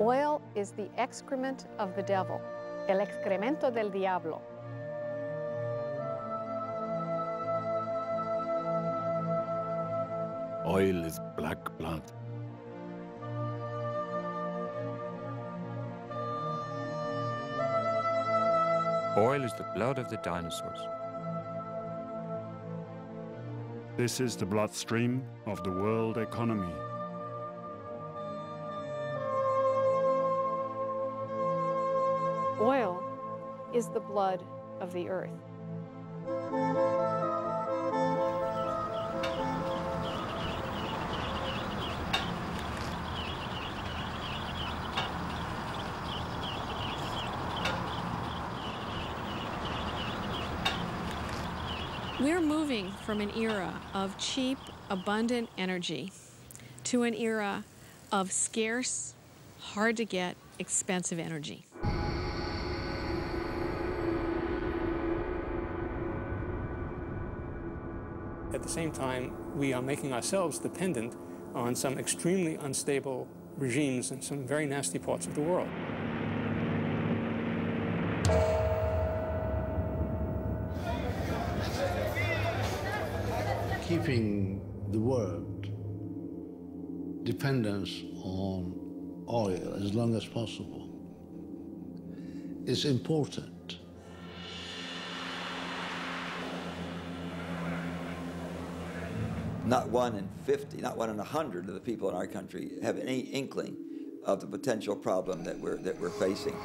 Oil is the excrement of the devil. El excremento del diablo. Oil is black blood. Oil is the blood of the dinosaurs. This is the bloodstream of the world economy. Oil is the blood of the earth. We're moving from an era of cheap, abundant energy to an era of scarce, hard to get, expensive energy. At the same time, we are making ourselves dependent on some extremely unstable regimes in some very nasty parts of the world. Keeping the world dependence on oil as long as possible is important. Not 1 in 50, not 1 in 100 of the people in our country have any inkling of the potential problem that we're facing.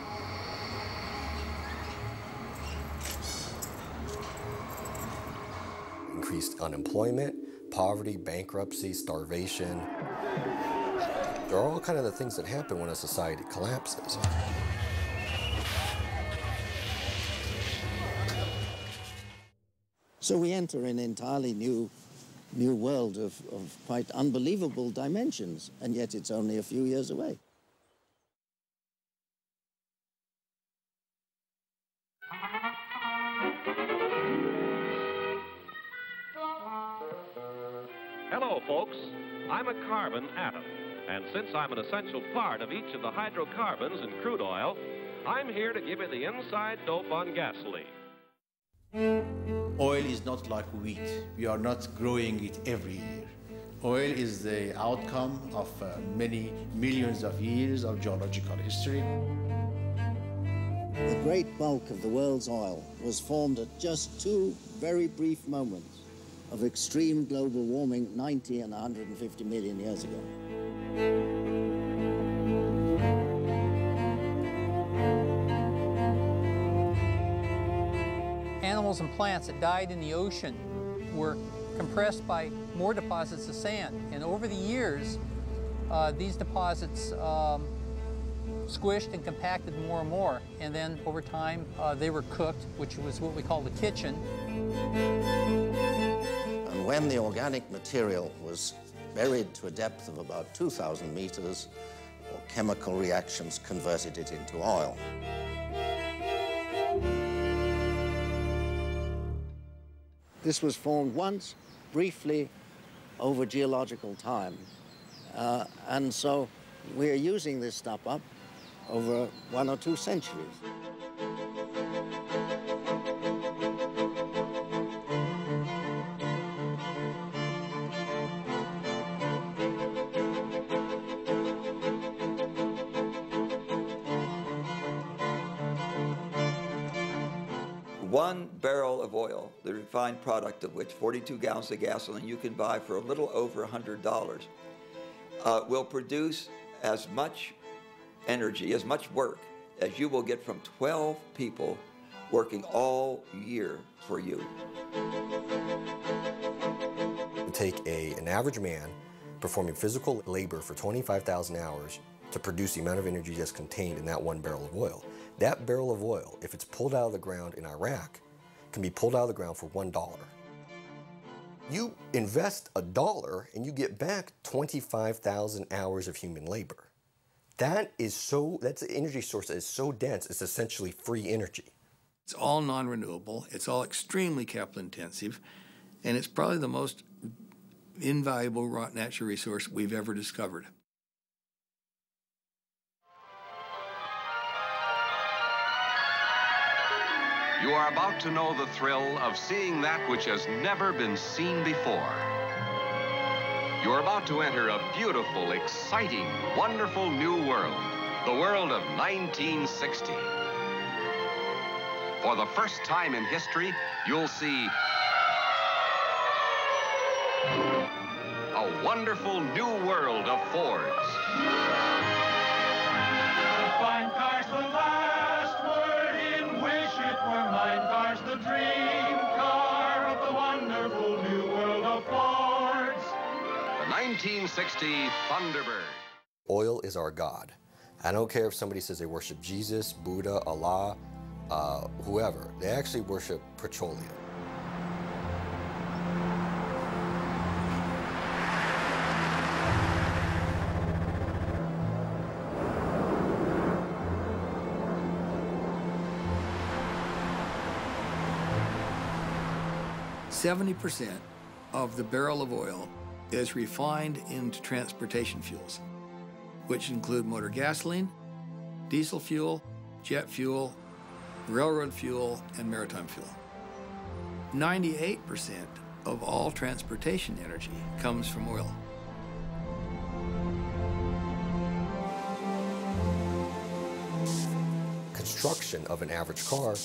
Increased unemployment, poverty, bankruptcy, starvation. They're all kind of the things that happen when a society collapses. So we enter an entirely new world of quite unbelievable dimensions, and yet it's only a few years away. Hello, folks. I'm a carbon atom, and since I'm an essential part of each of the hydrocarbons in crude oil, I'm here to give you the inside dope on gasoline. Oil is not like wheat. We are not growing it every year. Oil is the outcome of many millions of years of geological history. The great bulk of the world's oil was formed at just two very brief moments of extreme global warming 90 and 150 million years ago. Animals and plants that died in the ocean were compressed by more deposits of sand. And over the years, these deposits squished and compacted more and more. And then over time, they were cooked, which was what we call the kitchen. And when the organic material was buried to a depth of about 2,000 meters, chemical reactions converted it into oil. This was formed once, briefly, over geological time. And so we're using this stuff up over 1 or 2 centuries. One barrel of oil, the refined product of which 42 gallons of gasoline you can buy for a little over $100, will produce as much energy, as much work as you will get from 12 people working all year for you. Take an average man performing physical labor for 25,000 hours to produce the amount of energy that's contained in that 1 barrel of oil. That barrel of oil, if it's pulled out of the ground in Iraq, can be pulled out of the ground for $1. You invest $1 and you get back 25,000 hours of human labor. That's an energy source that is so dense, it's essentially free energy. It's all non-renewable, it's all extremely capital intensive, and it's probably the most invaluable natural resource we've ever discovered. You are about to know the thrill of seeing that which has never been seen before. You're about to enter a beautiful, exciting, wonderful new world, the world of 1960. For the first time in history, you'll see a wonderful new world of Fords. Fine cars the last word in wish it were mine. Cars the dream car of the wonderful new world of Fords. The 1960 Thunderbird. Oil is our God. I don't care if somebody says they worship Jesus, Buddha, Allah, whoever. They actually worship petroleum. %70 of the barrel of oil is refined into transportation fuels, which include motor gasoline, diesel fuel, jet fuel, railroad fuel, and maritime fuel. 98% of all transportation energy comes from oil. Construction of an average car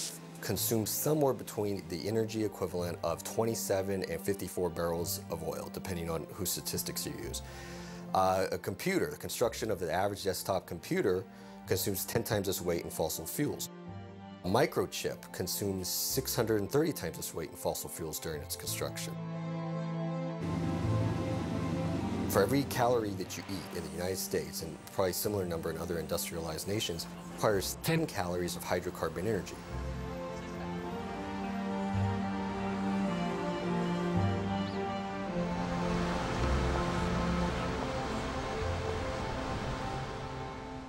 consumes somewhere between the energy equivalent of 27 and 54 barrels of oil, depending on whose statistics you use. A computer, the construction of the average desktop computer consumes 10 times this weight in fossil fuels. A microchip consumes 630 times this weight in fossil fuels during its construction. For every calorie that you eat in the United States, and probably a similar number in other industrialized nations, requires 10 calories of hydrocarbon energy.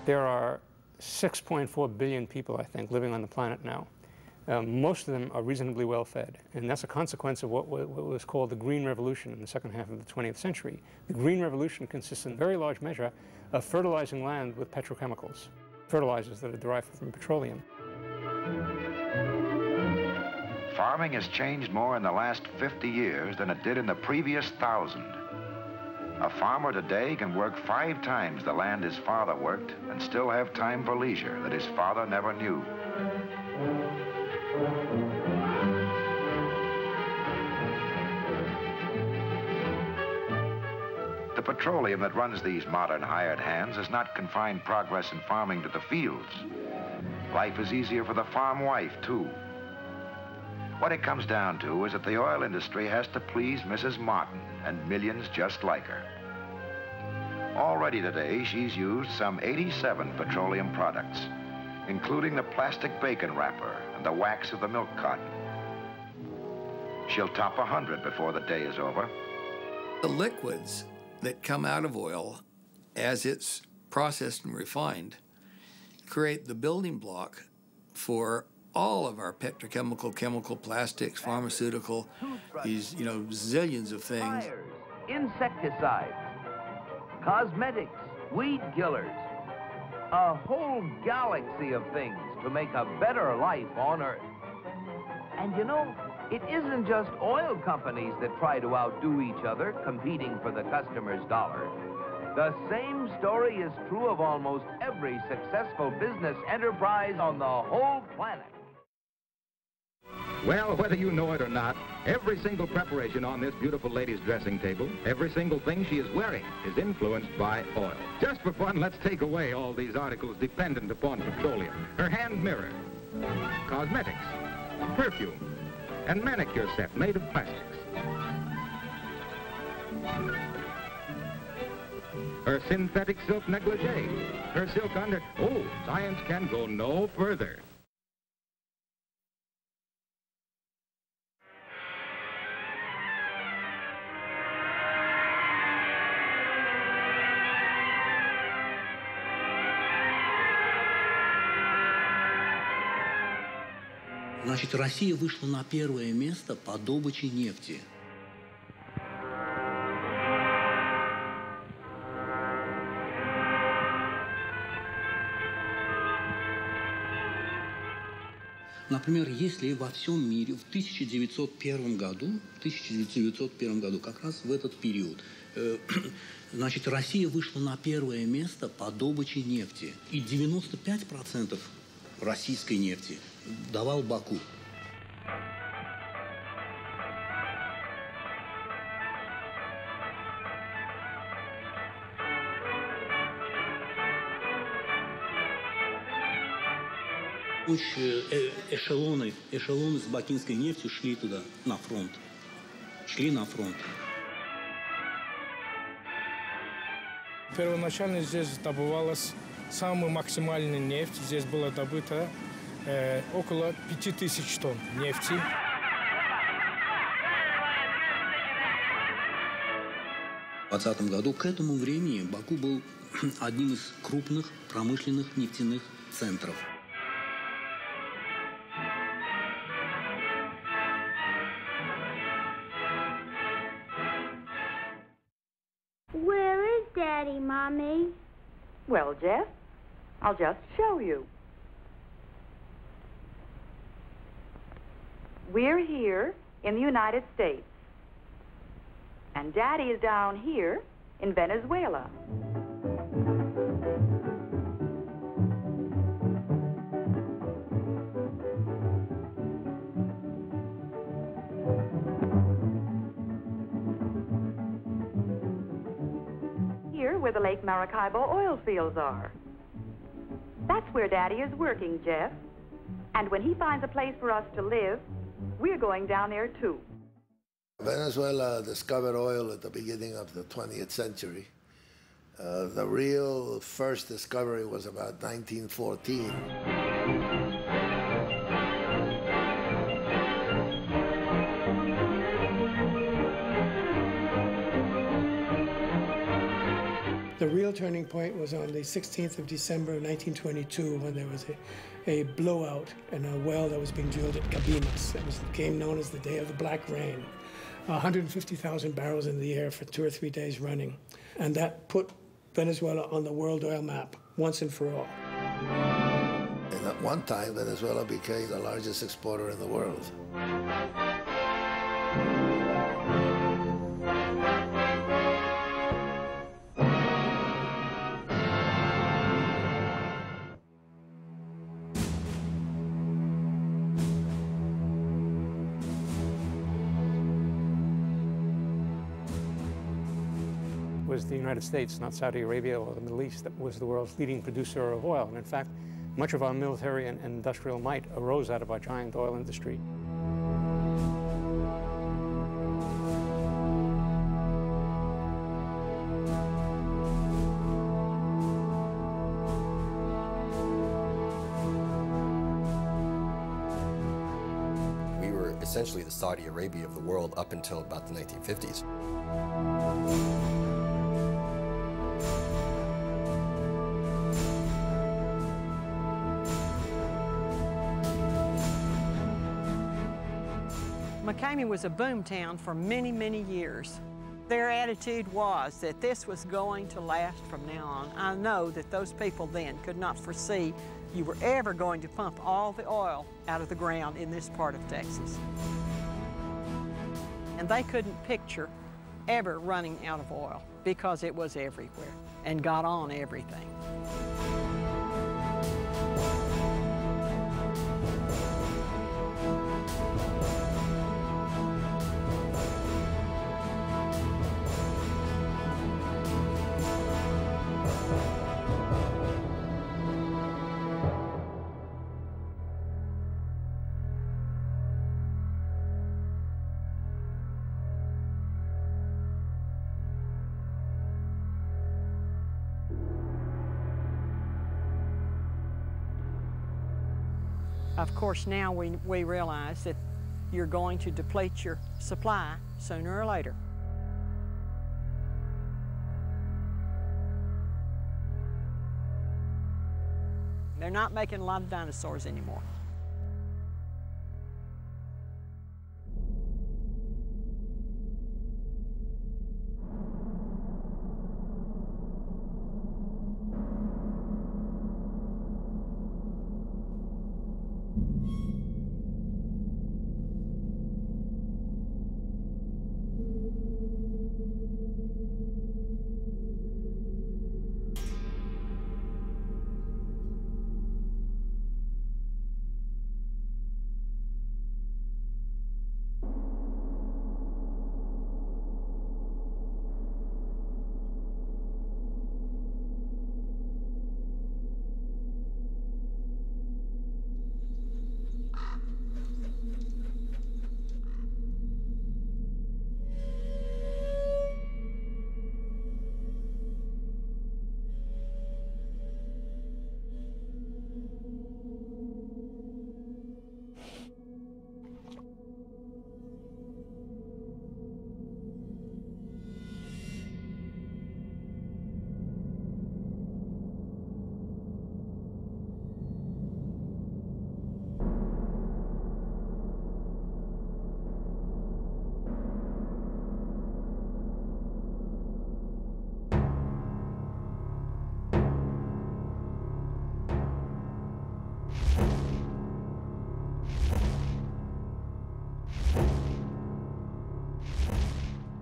There are 6.4 billion people, I think, living on the planet now. Most of them are reasonably well fed, and that's a consequence of what was called the Green Revolution in the second half of the 20th century. The Green Revolution consists in very large measure of fertilizing land with petrochemicals, fertilizers that are derived from petroleum. Farming has changed more in the last 50 years than it did in the previous 1,000. A farmer today can work 5 times the land his father worked and still have time for leisure that his father never knew. The petroleum that runs these modern hired hands has not confined progress in farming to the fields. Life is easier for the farm wife, too. What it comes down to is that the oil industry has to please Mrs. Martin and millions just like her. Already today, she's used some 87 petroleum products, including the plastic bacon wrapper and the wax of the milk carton. She'll top 100 before the day is over. The liquids that come out of oil as it's processed and refined create the building block for all of our petrochemical, chemical, plastics, pharmaceutical, these, zillions of things. Fires, insecticides, cosmetics, weed killers, a whole galaxy of things to make a better life on Earth. And it isn't just oil companies that try to outdo each other, competing for the customer's dollar. The same story is true of almost every successful business enterprise on the whole planet. Well, whether you know it or not, every single preparation on this beautiful lady's dressing table, every single thing she is wearing is influenced by oil. Just for fun, let's take away all these articles dependent upon petroleum. Her hand mirror, cosmetics, perfume, and manicure set made of plastics. Her synthetic silk negligee, her silk under... Oh, science can go no further. Значит, Россия вышла на первое место по добыче нефти. Например, если во всем мире в 1901 году, как раз в этот период, значит, Россия вышла на первое место по добыче нефти. И 95% российской нефти давал Баку. Эшелоны с бакинской нефтью шли туда, на фронт. Шли на фронт. Первоначально здесь добывалась самая максимальная нефть. Здесь было добыто около 5000 тонн нефти. В 2020 году к этому времени Баку был одним из крупных промышленных нефтяных центров. Where is Daddy, Mommy? Well, Jeff, I'll just show you. We're here in the United States, and Daddy is down here in Venezuela. Where the Lake Maracaibo oil fields are. That's where Daddy is working, Jeff. And when he finds a place for us to live, we're going down there too. Venezuela discovered oil at the beginning of the 20th century. The real first discovery was about 1914. The real turning point was on the 16th of December 1922 when there was a blowout in a well that was being drilled at Cabimas. It became known as the Day of the Black Rain. 150,000 barrels in the air for 2 or 3 days running. And that put Venezuela on the world oil map once and for all. And at one time, Venezuela became the largest exporter in the world. Was the United States, not Saudi Arabia or the Middle East, that was the world's leading producer of oil. And in fact, much of our military and industrial might arose out of our giant oil industry. We were essentially the Saudi Arabia of the world up until about the 1950s. McCamey was a boom town for many, many years. Their attitude was that this was going to last from now on. I know that those people then could not foresee you were ever going to pump all the oil out of the ground in this part of Texas. And they couldn't picture ever running out of oil because it was everywhere and got on everything. Of course, now we realize that you're going to deplete your supply sooner or later. They're not making a lot of dinosaurs anymore.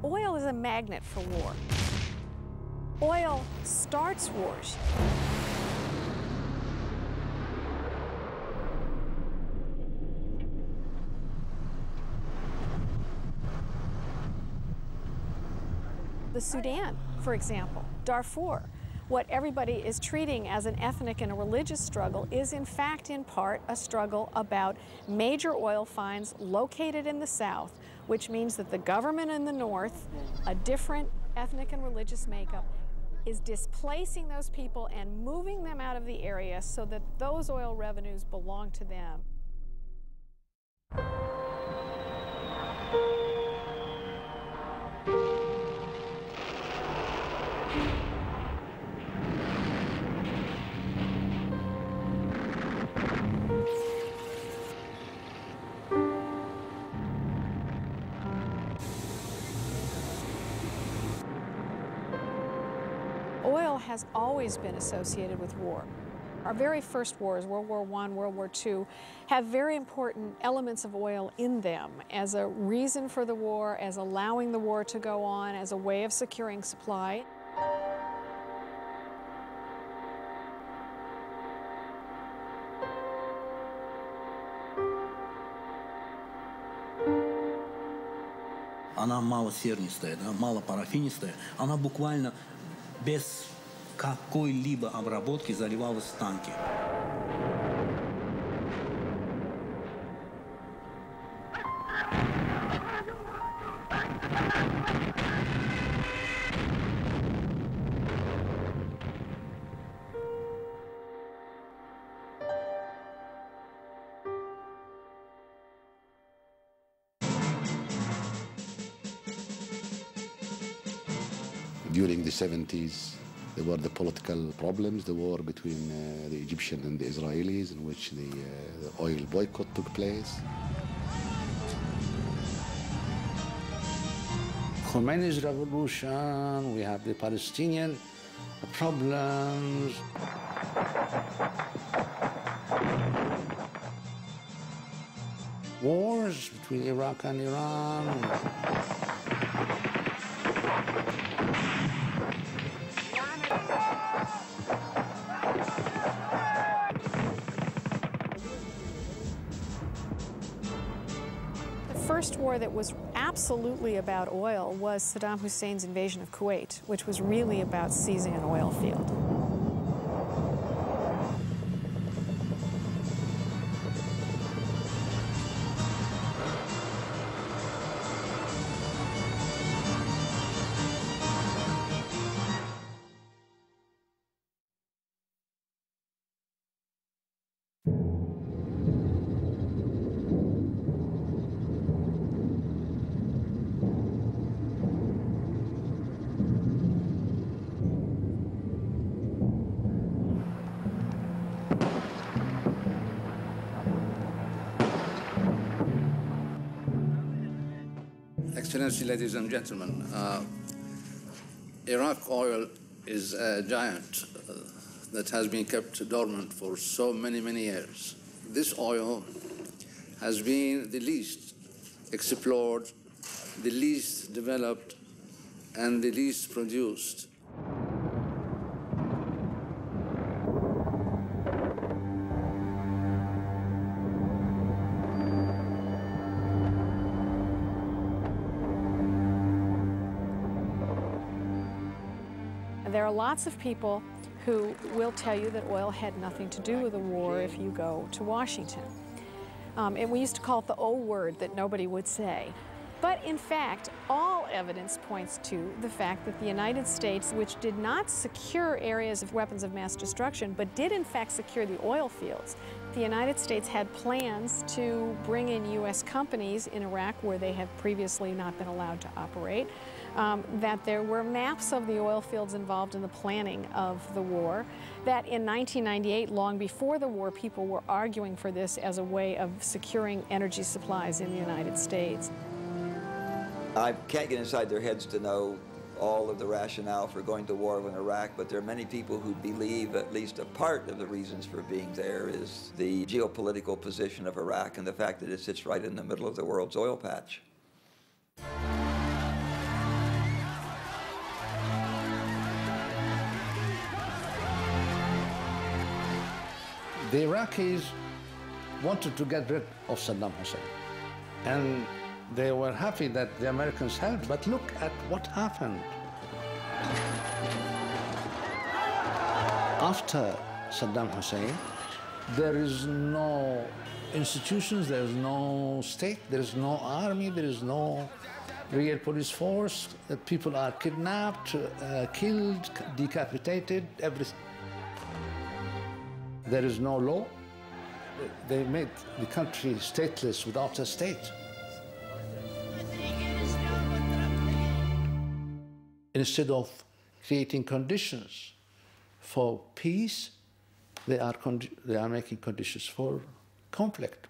Oil is a magnet for war. Oil starts wars. The Sudan, for example, Darfur, what everybody is treating as an ethnic and a religious struggle is in fact in part a struggle about major oil finds located in the south, which means that the government in the north, a different ethnic and religious makeup, is displacing those people and moving them out of the area so that those oil revenues belong to them. Oil has always been associated with war. Our very first wars, World War I, World War II, have very important elements of oil in them as a reason for the war, as allowing the war to go on, as a way of securing supply. Она малосернистая, да, малопарафинистая, она буквально без какой-либо обработки заливалась в танки. During the 70s, there were the political problems, the war between the Egyptian and the Israelis, in which the oil boycott took place. Khomeini's revolution, we have the Palestinian problems. Wars between Iraq and Iran. The first war that was absolutely about oil was Saddam Hussein's invasion of Kuwait, which was really about seizing an oil field. Excellency, ladies and gentlemen, Iraq oil is a giant that has been kept dormant for so many, many years. This oil has been the least explored, the least developed, and the least produced. There are lots of people who will tell you that oil had nothing to do with the war if you go to Washington. And we used to call it the O word that nobody would say. But in fact, all evidence points to the fact that the United States, which did not secure areas of weapons of mass destruction, but did in fact secure the oil fields, the United States had plans to bring in U.S. companies in Iraq where they have previously not been allowed to operate, that there were maps of the oil fields involved in the planning of the war, that in 1998, long before the war, people were arguing for this as a way of securing energy supplies in the United States. I can't get inside their heads to know all of the rationale for going to war in Iraq, but there are many people who believe at least a part of the reasons for being there is the geopolitical position of Iraq and the fact that it sits right in the middle of the world's oil patch. The Iraqis wanted to get rid of Saddam Hussein. And they were happy that the Americans helped, but look at what happened. After Saddam Hussein, there is no institutions, there is no state, there is no army, there is no real police force. People are kidnapped, killed, decapitated, everything. There is no law. They made the country stateless without a state. Instead of creating conditions for peace, they are making conditions for conflict.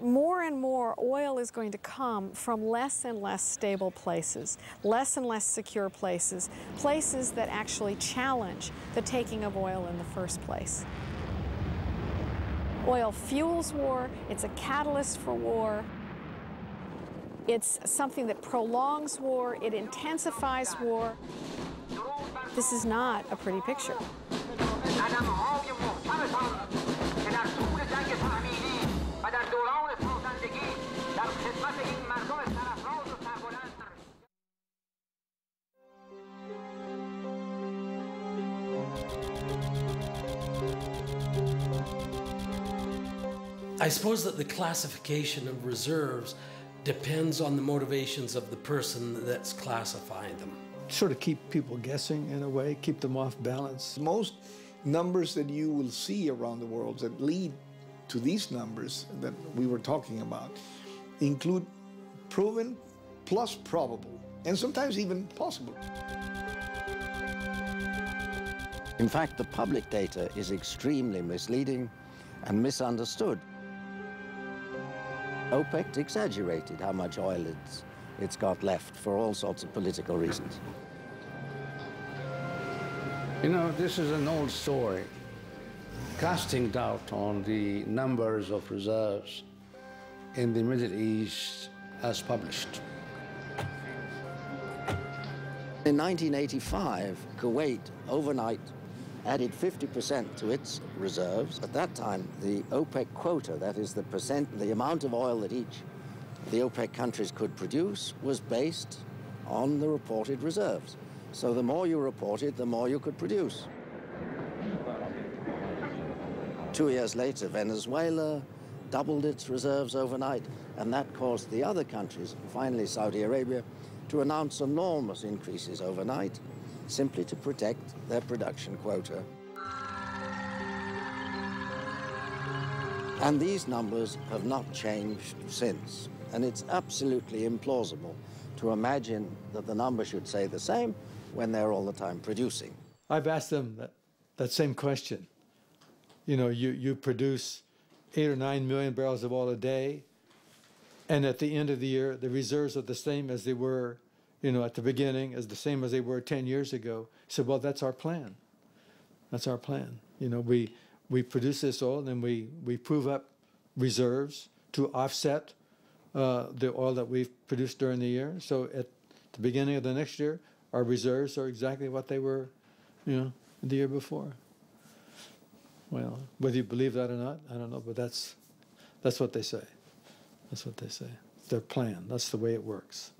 More and more oil is going to come from less and less stable places, less and less secure places, places that actually challenge the taking of oil in the first place. Oil fuels war, it's a catalyst for war. It's something that prolongs war, it intensifies war. This is not a pretty picture. I suppose that the classification of reserves depends on the motivations of the person that's classifying them. Sort of keep people guessing in a way, keep them off balance. Most numbers that you will see around the world that lead to these numbers that we were talking about include proven plus probable, and sometimes even possible. In fact, the public data is extremely misleading and misunderstood. OPEC exaggerated how much oil it's got left for all sorts of political reasons. You know, this is an old story, casting doubt on the numbers of reserves in the Middle East as published. In 1985, Kuwait overnight added 50% to its reserves. At that time, the OPEC quota, that is the amount of oil that each of the OPEC countries could produce, was based on the reported reserves. So the more you reported, the more you could produce. 2 years later, Venezuela doubled its reserves overnight, and that caused the other countries, finally Saudi Arabia, to announce enormous increases overnight, simply to protect their production quota. And these numbers have not changed since. And it's absolutely implausible to imagine that the number should say the same when they're all the time producing. I've asked them that same question. You know, you produce 8 or 9 million barrels of oil a day, and at the end of the year, the reserves are the same as they were, you know, at the beginning, as the same as they were 10 years ago. I said, well, that's our plan. That's our plan. You know, we produce this oil, and then we prove up reserves to offset the oil that we've produced during the year. So at the beginning of the next year, our reserves are exactly what they were, you know, the year before. Well, whether you believe that or not, I don't know, but that's what they say. That's what they say. It's their plan. That's the way it works.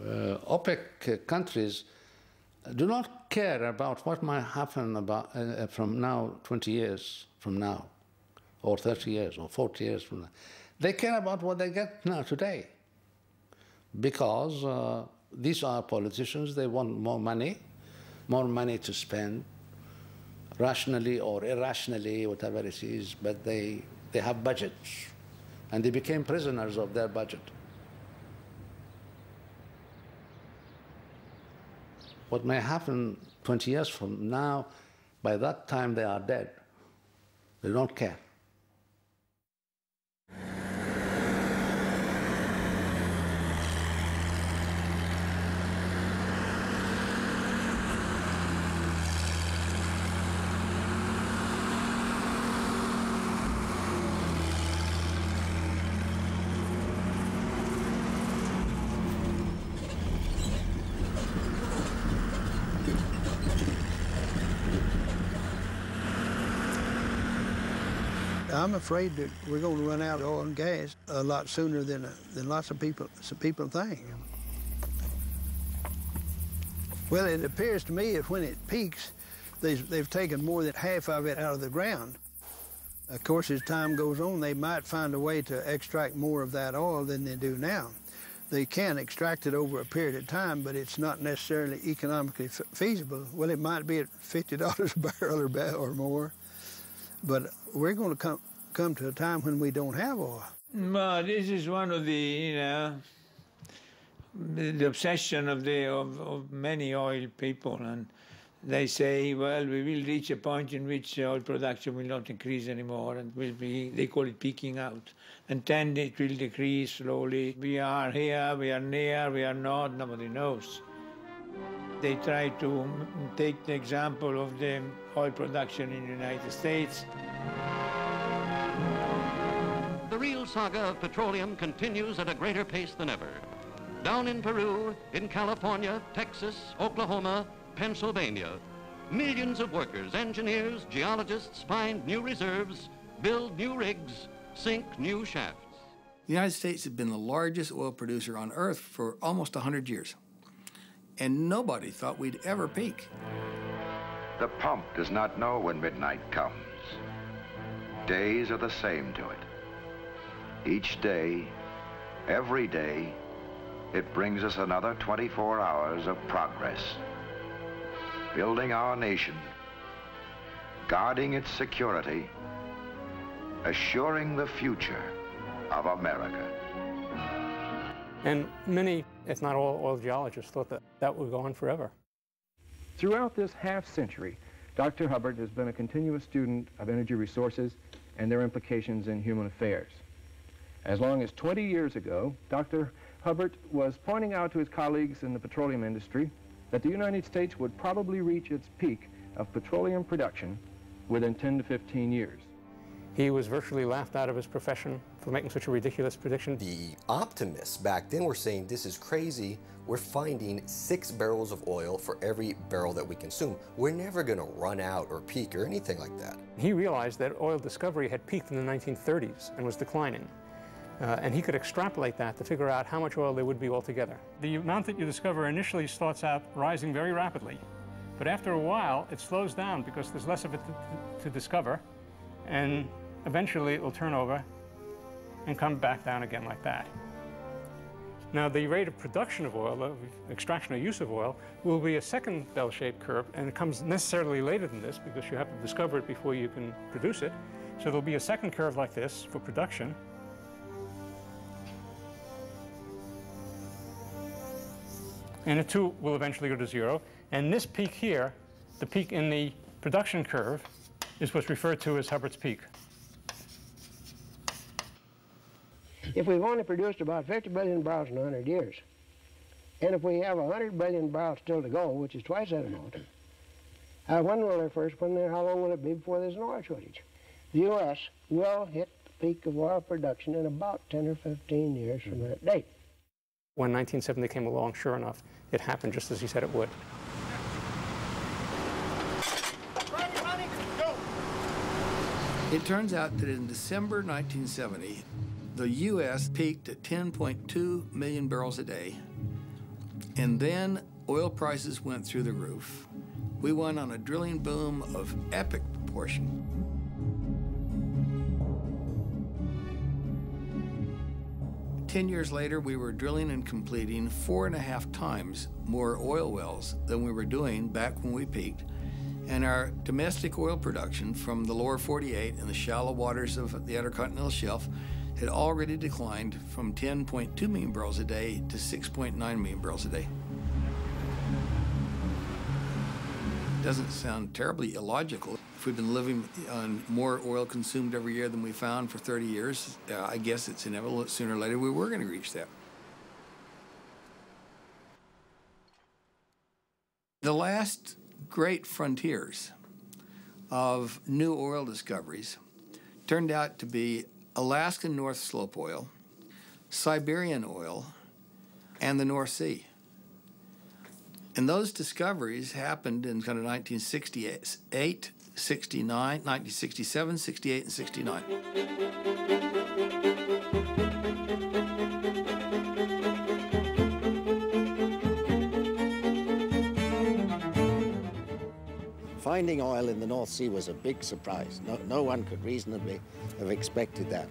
OPEC countries do not care about what might happen from now, 20 years from now, or 30 years, or 40 years from now. They care about what they get now, today. Because these are politicians, they want more money to spend, rationally or irrationally, whatever it is, but they have budgets, and they became prisoners of their budget. What may happen 20 years from now, by that time they are dead. They don't care. I'm afraid that we're going to run out of oil and gas a lot sooner than lots of people think. Well, it appears to me that when it peaks, they've taken more than half of it out of the ground. Of course, as time goes on, they might find a way to extract more of that oil than they do now. They can extract it over a period of time, but it's not necessarily economically feasible. Well, it might be at $50 a barrel or more, but we're going to come to a time when we don't have oil. Well, this is one of the, the obsession of many oil people, and they say, well, we will reach a point in which oil production will not increase anymore, and will be, they call it peaking out. And then it will decrease slowly. We are here, we are near, we are not, nobody knows. They try to take the example of the oil production in the United States. The real saga of petroleum continues at a greater pace than ever. Down in Peru, in California, Texas, Oklahoma, Pennsylvania, millions of workers, engineers, geologists find new reserves, build new rigs, sink new shafts. The United States has been the largest oil producer on Earth for almost 100 years, and nobody thought we'd ever peak. The pump does not know when midnight comes. Days are the same to it. Each day, every day, it brings us another 24 hours of progress. Building our nation, guarding its security, assuring the future of America. And many, if not all, oil geologists thought that that would go on forever. Throughout this half-century, Dr. Hubbard has been a continuous student of energy resources and their implications in human affairs. As long as 20 years ago, Dr. Hubbard was pointing out to his colleagues in the petroleum industry that the United States would probably reach its peak of petroleum production within 10 to 15 years. He was virtually laughed out of his profession for making such a ridiculous prediction. The optimists back then were saying, this is crazy. We're finding 6 barrels of oil for every barrel that we consume. We're never going to run out or peak or anything like that. He realized that oil discovery had peaked in the 1930s and was declining. And he could extrapolate that to figure out how much oil there would be altogether. The amount that you discover initially starts out rising very rapidly, but after a while it slows down because there's less of it to discover, and eventually it will turn over and come back down again like that. Now the rate of production of oil, of extraction or use of oil, will be a second bell-shaped curve, and it comes necessarily later than this because you have to discover it before you can produce it. So there'll be a second curve like this for production. And it too will eventually go to 0. And this peak here, the peak in the production curve, is what's referred to as Hubbard's peak. If we've only produced about 50 billion barrels in 100 years, and if we have 100 billion barrels still to go, which is twice that amount, when will there first, how long will it be before there's an oil shortage? The U.S. will hit the peak of oil production in about 10 or 15 years from that date. When 1970 came along, sure enough, it happened just as he said it would. It turns out that in December 1970, the U.S. peaked at 10.2 million barrels a day, and then oil prices went through the roof. We went on a drilling boom of epic proportion. Ten years later, we were drilling and completing 4.5 times more oil wells than we were doing back when we peaked. And our domestic oil production from the lower 48 and the shallow waters of the Outer Continental Shelf had already declined from 10.2 million barrels a day to 6.9 million barrels a day. Doesn't sound terribly illogical. If we've been living on more oil consumed every year than we found for 30 years, I guess it's inevitable that sooner or later we were going to reach that. The last great frontiers of new oil discoveries turned out to be Alaskan North Slope oil, Siberian oil, and the North Sea. And those discoveries happened in kind of 1968, 1969, 1967, 68, and 69. Finding oil in the North Sea was a big surprise. No one could reasonably have expected that.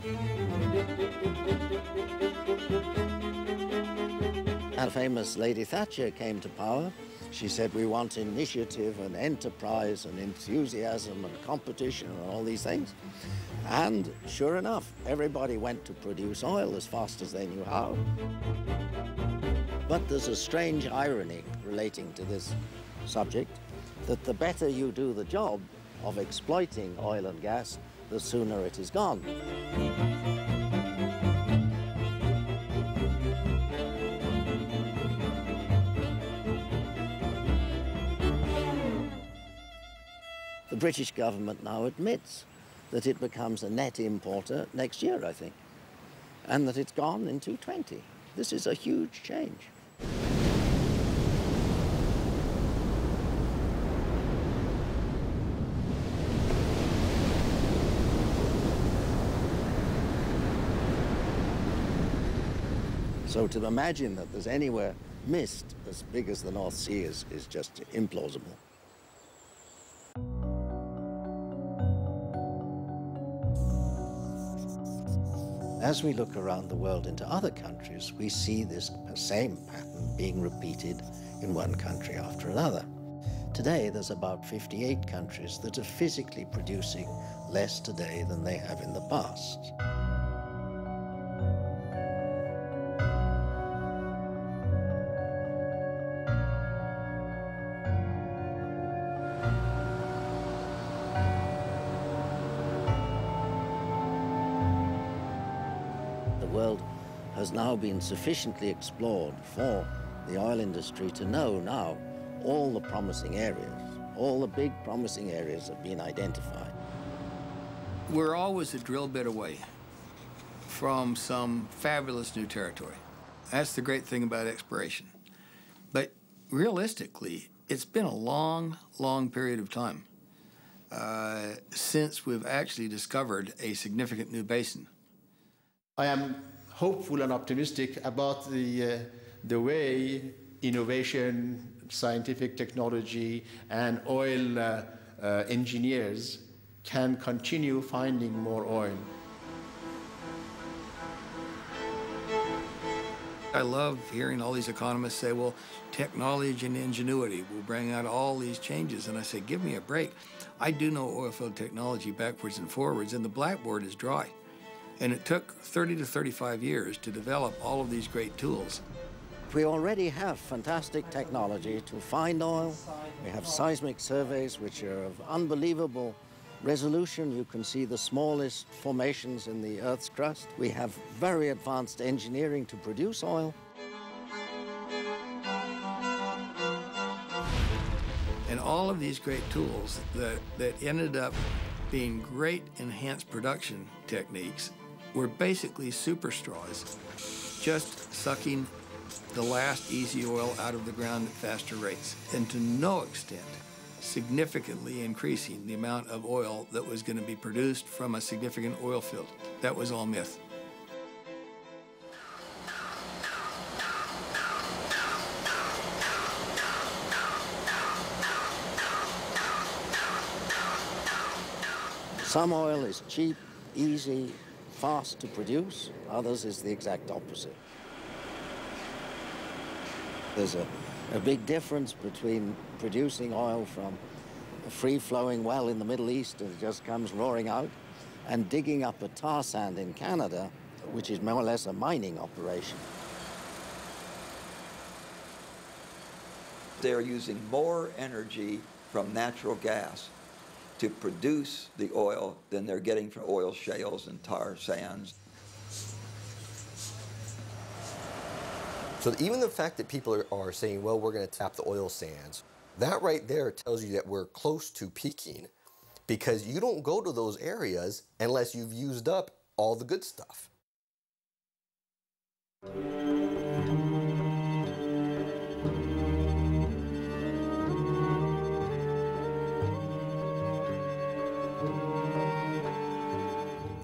And famous Lady Thatcher came to power. She said, we want initiative and enterprise and enthusiasm and competition and all these things. And sure enough, everybody went to produce oil as fast as they knew how. But there's a strange irony relating to this subject, that the better you do the job of exploiting oil and gas, the sooner it is gone. The British government now admits that it becomes a net importer next year, I think, and that it's gone in 2020. This is a huge change. So to imagine that there's anywhere mist as big as the North Sea is just implausible. As we look around the world into other countries, we see this same pattern being repeated in one country after another. Today, there's about 58 countries that are physically producing less today than they have in the past. Has now been sufficiently explored for the oil industry to know now all the promising areas, all the big promising areas have been identified. We're always a drill bit away from some fabulous new territory. That's the great thing about exploration. But realistically, it's been a long, long period of time since we've actually discovered a significant new basin. I am hopeful and optimistic about the way innovation, scientific technology, and oil engineers can continue finding more oil. I love hearing all these economists say, well, technology and ingenuity will bring out all these changes. And I say, give me a break. I do know oilfield technology backwards and forwards, and the blackboard is dry. And it took 30 to 35 years to develop all of these great tools. We already have fantastic technology to find oil. We have seismic surveys which are of unbelievable resolution. You can see the smallest formations in the Earth's crust. We have very advanced engineering to produce oil. And all of these great tools that ended up being great enhanced production techniques were basically super straws, just sucking the last easy oil out of the ground at faster rates, and to no extent significantly increasing the amount of oil that was going to be produced from a significant oil field. That was all myth. Some oil is cheap, easy, fast to produce. Others is the exact opposite. There's a big difference between producing oil from a free-flowing well in the Middle East and it just comes roaring out, and digging up a tar sand in Canada, which is more or less a mining operation. They're using more energy from natural gas to produce the oil than they're getting from oil shales and tar sands. So even the fact that people are saying, well, we're going to tap the oil sands, that right there tells you that we're close to peaking, because you don't go to those areas unless you've used up all the good stuff.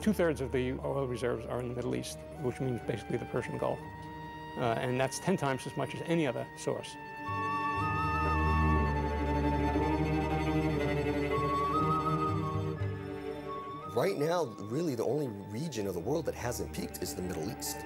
2/3 of the oil reserves are in the Middle East, which means basically the Persian Gulf. And that's 10 times as much as any other source. Right now, really the only region of the world that hasn't peaked is the Middle East.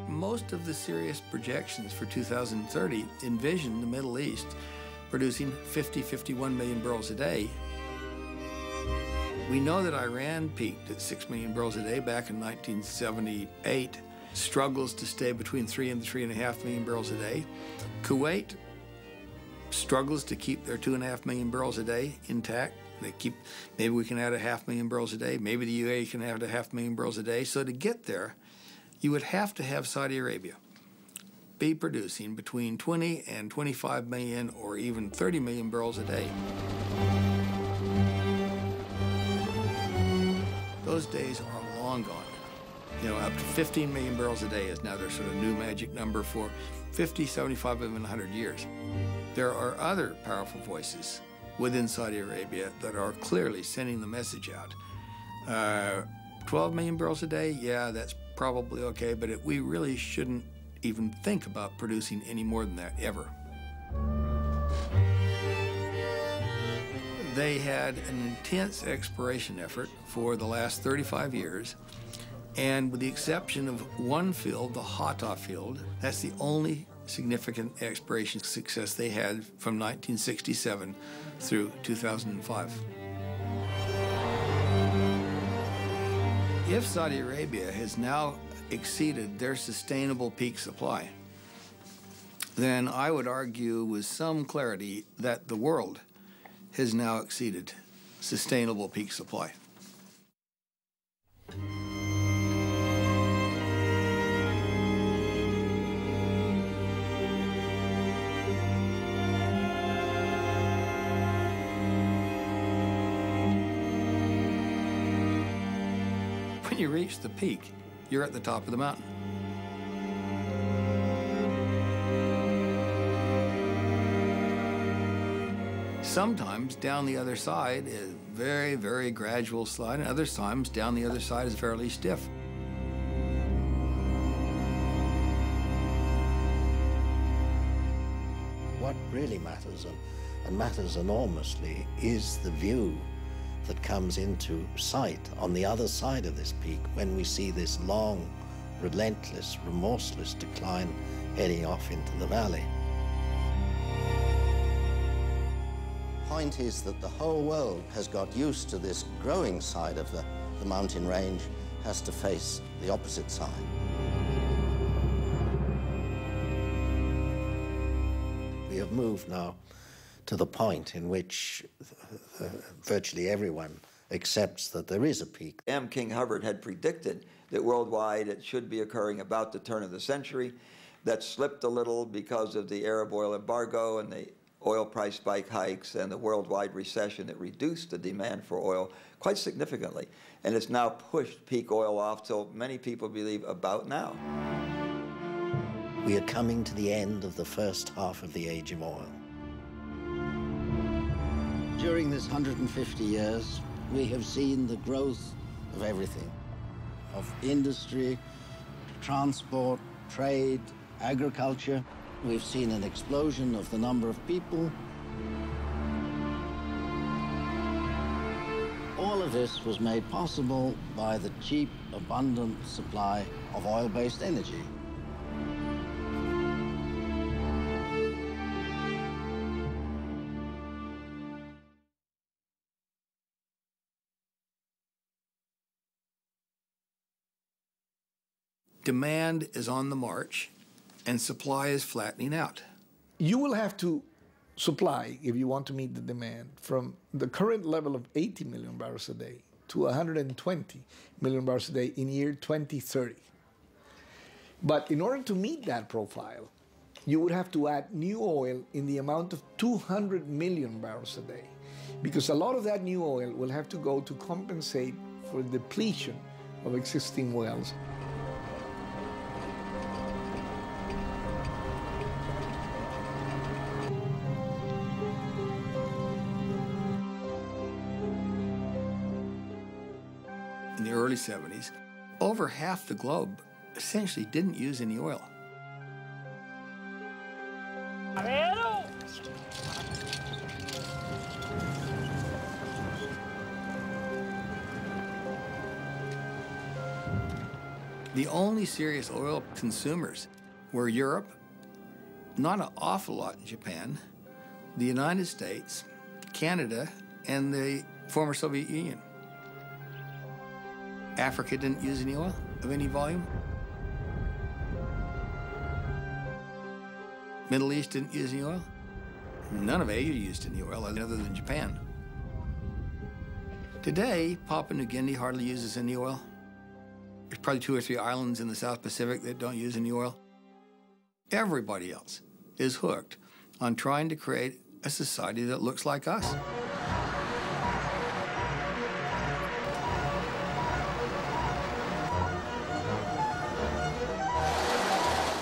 Most of the serious projections for 2030 envision the Middle East producing 51 million barrels a day. We know that Iran peaked at 6 million barrels a day back in 1978, struggles to stay between 3 and 3.5 million barrels a day. Kuwait struggles to keep their 2.5 million barrels a day intact. Maybe we can add 500,000 barrels a day. Maybe the UAE can add 500,000 barrels a day. So to get there, you would have to have Saudi Arabia be producing between 20 and 25 million or even 30 million barrels a day. Those days are long gone. You know, up to 15 million barrels a day is now their sort of new magic number for 50, 75, even 100 years. There are other powerful voices within Saudi Arabia that are clearly sending the message out. 12 million barrels a day, yeah, that's probably okay, but we really shouldn't even think about producing any more than that, ever. They had an intense exploration effort for the last 35 years, and with the exception of one field, the Hatta field, that's the only significant exploration success they had from 1967 through 2005. If Saudi Arabia has now exceeded their sustainable peak supply, then I would argue with some clarity that the world has now exceeded sustainable peak supply. When you reach the peak, you're at the top of the mountain. Sometimes down the other side is very, very gradual slide, and other times down the other side is fairly stiff. What really matters, and matters enormously, is the view that comes into sight on the other side of this peak when we see this long, relentless, remorseless decline heading off into the valley. The point is that the whole world has got used to this growing side of the mountain range, has to face the opposite side. We have moved now to the point in which virtually everyone accepts that there is a peak. M. King Hubbard had predicted that worldwide it should be occurring about the turn of the century. That slipped a little because of the Arab oil embargo and the oil price spike hikes and the worldwide recession that reduced the demand for oil quite significantly. And it's now pushed peak oil off till many people believe about now. We are coming to the end of the first half of the age of oil. During this 150 years, we have seen the growth of everything, of industry, transport, trade, agriculture. We've seen an explosion of the number of people. All of this was made possible by the cheap, abundant supply of oil-based energy. Demand is on the march, and supply is flattening out. You will have to supply, if you want to meet the demand, from the current level of 80 million barrels a day to 120 million barrels a day in year 2030. But in order to meet that profile, you would have to add new oil in the amount of 200 million barrels a day, because a lot of that new oil will have to go to compensate for depletion of existing wells. In the early 70s, over half the globe essentially didn't use any oil. The only serious oil consumers were Europe, not an awful lot in Japan, the United States, Canada, and the former Soviet Union. Africa didn't use any oil of any volume. Middle East didn't use any oil. None of Asia used any oil other than Japan. Today, Papua New Guinea hardly uses any oil. There's probably 2 or 3 islands in the South Pacific that don't use any oil. Everybody else is hooked on trying to create a society that looks like us.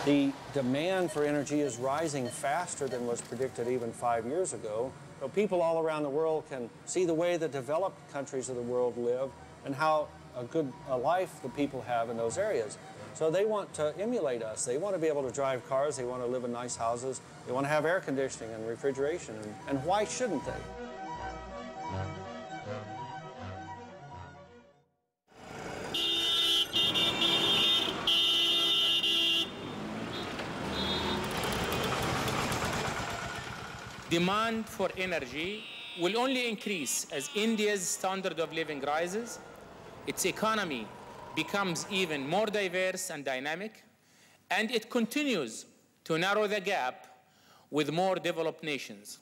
The demand for energy is rising faster than was predicted even 5 years ago. So people all around the world can see the way the developed countries of the world live and how good a life the people have in those areas. So they want to emulate us. They want to be able to drive cars. They want to live in nice houses. They want to have air conditioning and refrigeration. And why shouldn't they? Demand for energy will only increase as India's standard of living rises, its economy becomes even more diverse and dynamic, and it continues to narrow the gap with more developed nations.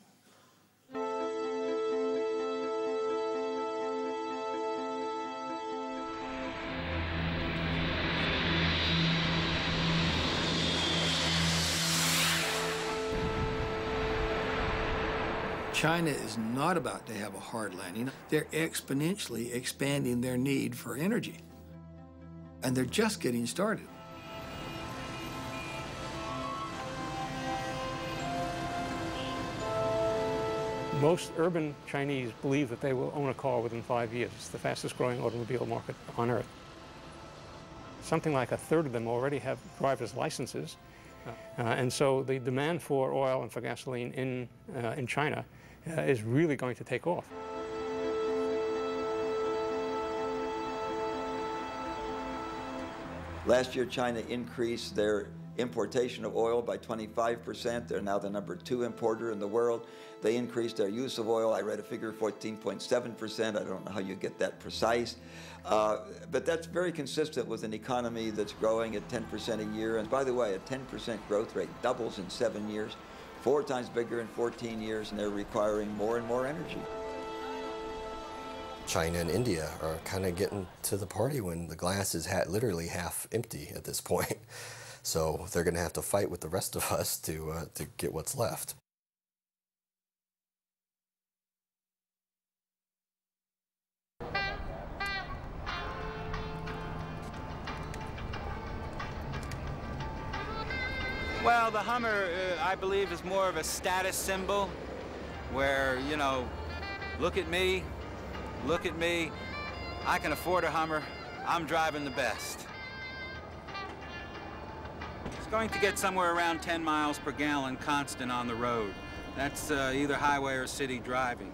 China is not about to have a hard landing. They're exponentially expanding their need for energy. And they're just getting started. Most urban Chinese believe that they will own a car within 5 years. It's the fastest growing automobile market on Earth. Something like a third of them already have driver's licenses. And so the demand for oil and for gasoline in China is really going to take off. Last year, China increased their importation of oil by 25%. They're now the #2 importer in the world. They increased their use of oil. I read a figure, 14.7%. I don't know how you get that precise. But that's very consistent with an economy that's growing at 10% a year. And by the way, a 10% growth rate doubles in 7 years, 4 times bigger in 14 years, and they're requiring more and more energy. China and India are kind of getting to the party when the glass is literally half empty at this point. So they're going to have to fight with the rest of us to get what's left. Well, the Hummer, I believe, is more of a status symbol where, you know, look at me, I can afford a Hummer, I'm driving the best. It's going to get somewhere around 10 miles per gallon constant on the road. That's either highway or city driving.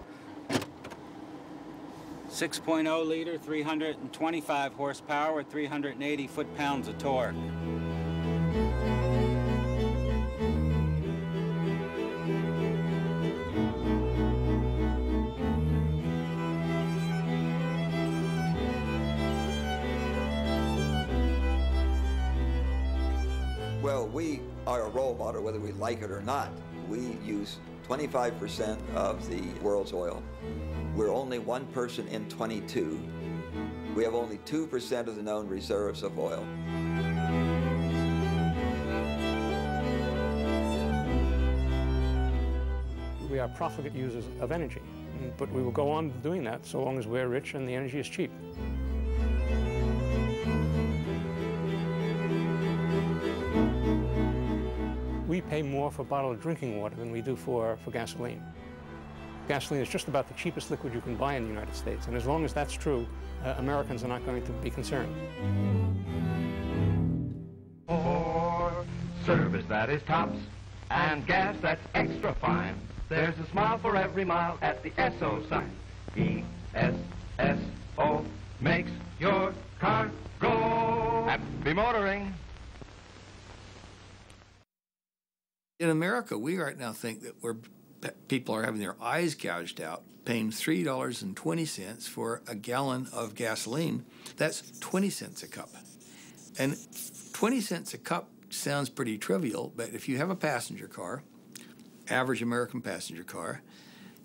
6.0 liter, 325 horsepower with 380 foot-pounds of torque. Well, we are a role model, whether we like it or not. We use 25% of the world's oil. We're only one person in 22 We have only 2% of the known reserves of oil. We are profligate users of energy, but we will go on doing that so long as we're rich and the energy is cheap. We pay more for bottled drinking water than we do for gasoline. Gasoline is just about the cheapest liquid you can buy in the United States, and as long as that's true, Americans are not going to be concerned. For service that is tops and gas that's extra fine, there's a smile for every mile at the SO sign. E-S-S-O makes your car go. Happy motoring. In America, we right now think that people are having their eyes gouged out, paying $3.20 for a gallon of gasoline. That's 20 cents a cup. And 20 cents a cup sounds pretty trivial, but if you have a passenger car, average American passenger car,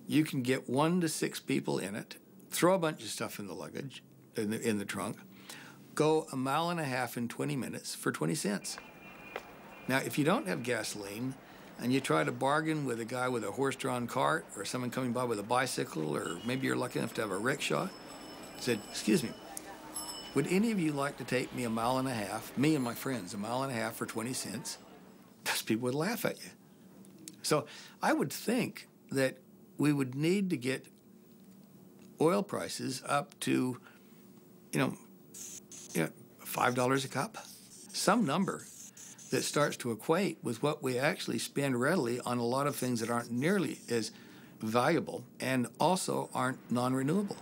you can get 1 to 6 people in it, throw a bunch of stuff in the luggage, in the trunk, go 1.5 miles in 20 minutes for 20 cents. Now, if you don't have gasoline and you try to bargain with a guy with a horse-drawn cart or someone coming by with a bicycle, or maybe you're lucky enough to have a rickshaw, said, "Excuse me, would any of you like to take me 1.5 miles, me and my friends, 1.5 miles for 20 cents? Those people would laugh at you. So I would think that we would need to get oil prices up to, $5 a cup, some number that starts to equate with what we actually spend readily on a lot of things that aren't nearly as valuable and also aren't non-renewable.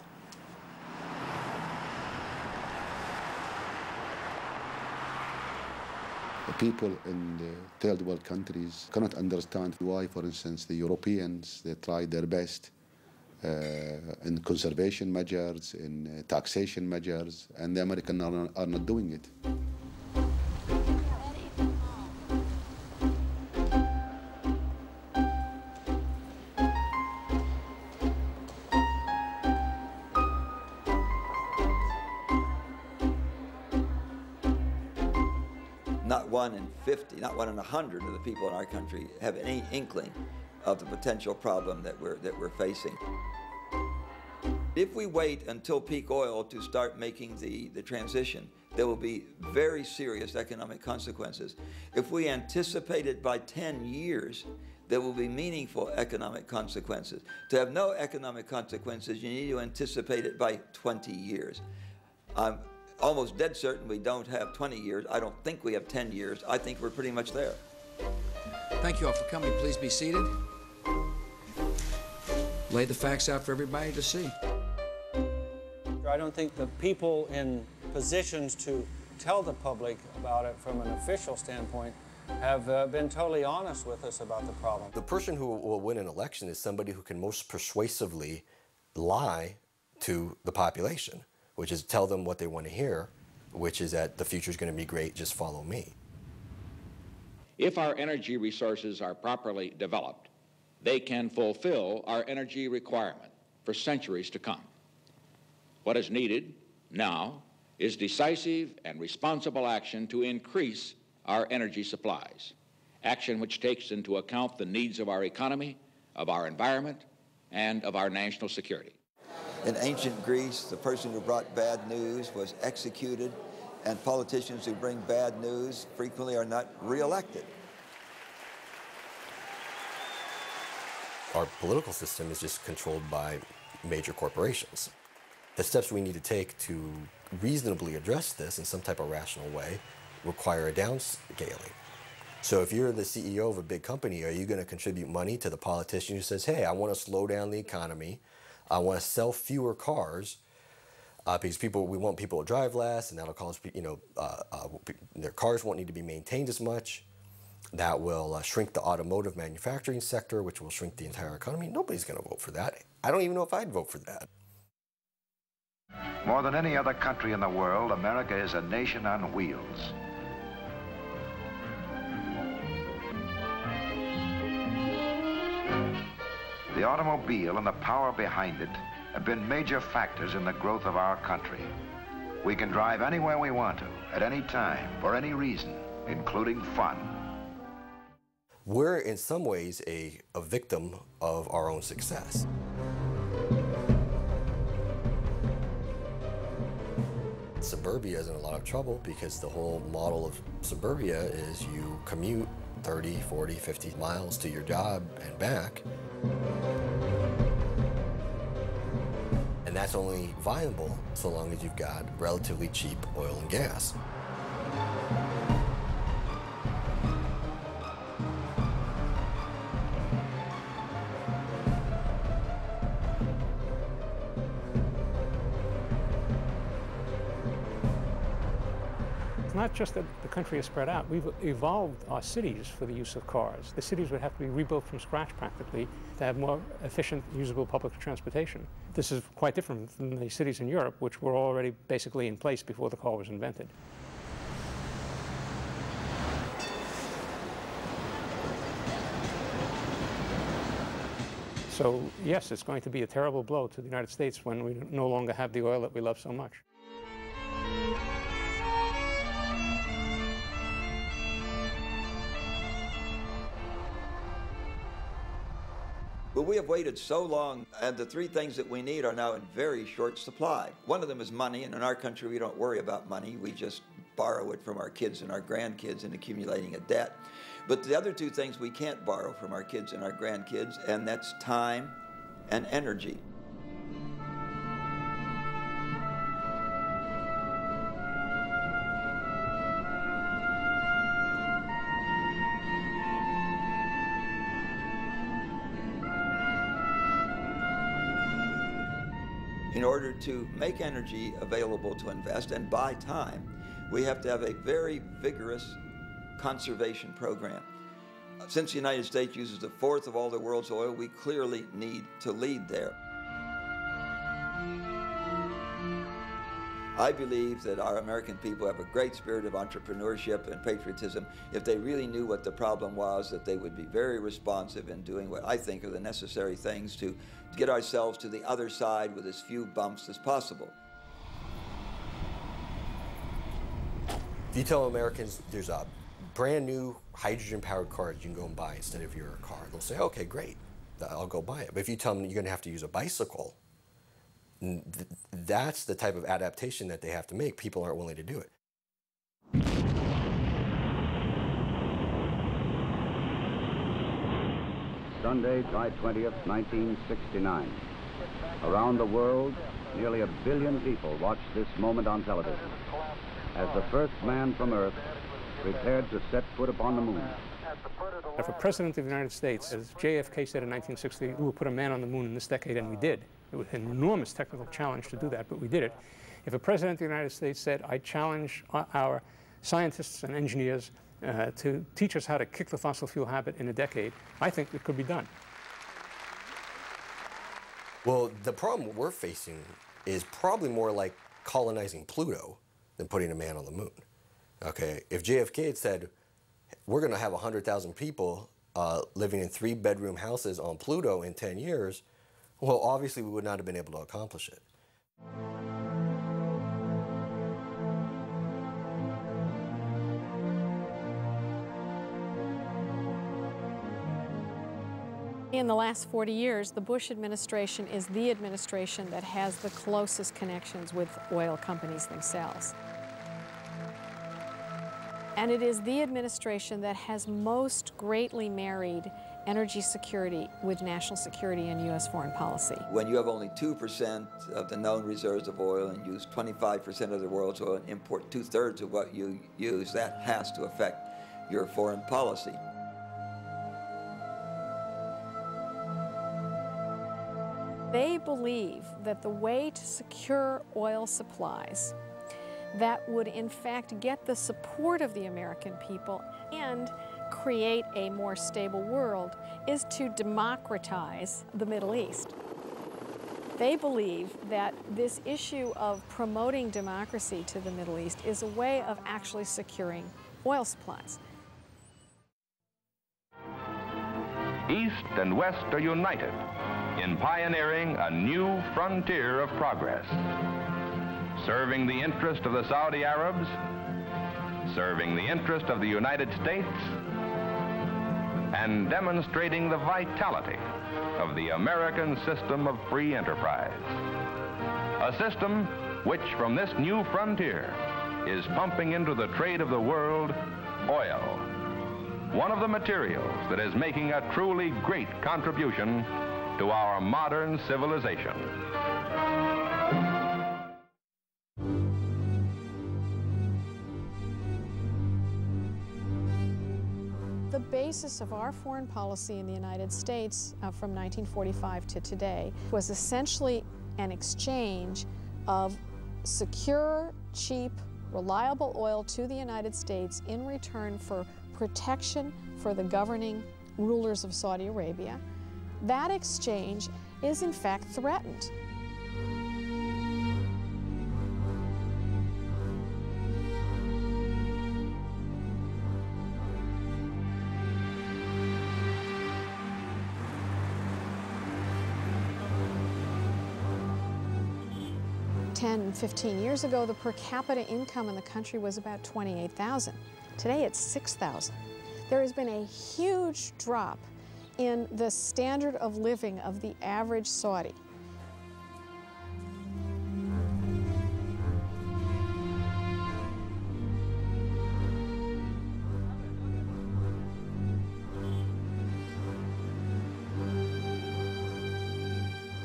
The people in the third world countries cannot understand why, for instance, the Europeans, they tried their best in conservation measures, in taxation measures, and the Americans are not doing it. Not 1 in 50, not 1 in 100 of the people in our country have any inkling of the potential problem that we're facing. If we wait until peak oil to start making the transition, there will be very serious economic consequences. If we anticipate it by 10 years, there will be meaningful economic consequences. To have no economic consequences, you need to anticipate it by 20 years. I'm almost dead certain we don't have 20 years. I don't think we have 10 years. I think we're pretty much there. Thank you all for coming. Please be seated. Lay the facts out for everybody to see. I don't think the people in positions to tell the public about it from an official standpoint have been totally honest with us about the problem. The person who will win an election is somebody who can most persuasively lie to the population, which is tell them what they want to hear, which is that the future is going to be great, just follow me. If our energy resources are properly developed, they can fulfill our energy requirement for centuries to come. What is needed now is decisive and responsible action to increase our energy supplies, action which takes into account the needs of our economy, of our environment, and of our national security. In ancient Greece, the person who brought bad news was executed, and politicians who bring bad news frequently are not reelected. Our political system is just controlled by major corporations. The steps we need to take to reasonably address this in some type of rational way require a downscaling. So if you're the CEO of a big company, are you going to contribute money to the politician who says, hey, I want to slow down the economy, I want to sell fewer cars, because we want people to drive less, and that'll cause, their cars won't need to be maintained as much. That will shrink the automotive manufacturing sector, which will shrink the entire economy. Nobody's going to vote for that. I don't even know if I'd vote for that. More than any other country in the world, America is a nation on wheels. The automobile and the power behind it have been major factors in the growth of our country. We can drive anywhere we want to, at any time, for any reason, including fun. We're in some ways a victim of our own success. Suburbia is in a lot of trouble because the whole model of suburbia is you commute 30, 40, 50 miles to your job and back. And that's only viable so long as you've got relatively cheap oil and gas. Not just that the country is spread out, we've evolved our cities for the use of cars. The cities would have to be rebuilt from scratch practically to have more efficient, usable public transportation. This is quite different from the cities in Europe, which were already basically in place before the car was invented. So yes, it's going to be a terrible blow to the United States when we no longer have the oil that we love so much. But we have waited so long, and the three things that we need are now in very short supply. One of them is money, and in our country we don't worry about money. We just borrow it from our kids and our grandkids and accumulating a debt. But the other two things we can't borrow from our kids and our grandkids, and that's time and energy. In order to make energy available to invest and buy time, we have to have a very vigorous conservation program. Since the United States uses a fourth of all the world's oil, we clearly need to lead there. I believe that our American people have a great spirit of entrepreneurship and patriotism. If they really knew what the problem was, that they would be very responsive in doing what I think are the necessary things to get ourselves to the other side with as few bumps as possible. If you tell Americans there's a brand new hydrogen-powered car that you can go and buy instead of your car, they'll say, okay, great, I'll go buy it. But if you tell them you're going to have to use a bicycle, that's the type of adaptation that they have to make. People aren't willing to do it. Sunday, July 20th, 1969. Around the world, nearly 1 billion people watched this moment on television as the first man from Earth prepared to set foot upon the moon. If a president of the United States, as JFK said in 1960, we will put a man on the moon in this decade, and we did. It was an enormous technical challenge to do that, but we did it. If a president of the United States said, I challenge our scientists and engineers to teach us how to kick the fossil fuel habit in a decade, I think it could be done. Well, the problem we're facing is probably more like colonizing Pluto than putting a man on the moon. Okay, if JFK had said, we're going to have 100,000 people living in 3-bedroom houses on Pluto in 10 years, well, obviously we would not have been able to accomplish it. In the last 40 years, the Bush administration is the administration that has the closest connections with oil companies themselves. And it is the administration that has most greatly married energy security with national security and U.S. foreign policy. When you have only 2% of the known reserves of oil and use 25% of the world's oil and import 2/3 of what you use, that has to affect your foreign policy. They believe that the way to secure oil supplies that would in fact get the support of the American people and create a more stable world is to democratize the Middle East. They believe that this issue of promoting democracy to the Middle East is a way of actually securing oil supplies. East and West are united in pioneering a new frontier of progress. serving the interest of the Saudi Arabs, serving the interest of the United States, and demonstrating the vitality of the American system of free enterprise. A system which, from this new frontier, is pumping into the trade of the world oil, one of the materials that is making a truly great contribution to our modern civilization. The basis of our foreign policy in the United States from 1945 to today was essentially an exchange of secure, cheap, reliable oil to the United States in return for protection for the governing rulers of Saudi Arabia. That exchange is in fact threatened. Ten, 15 years ago, the per capita income in the country was about $28,000. Today it's $6,000. There has been a huge drop in the standard of living of the average Saudi.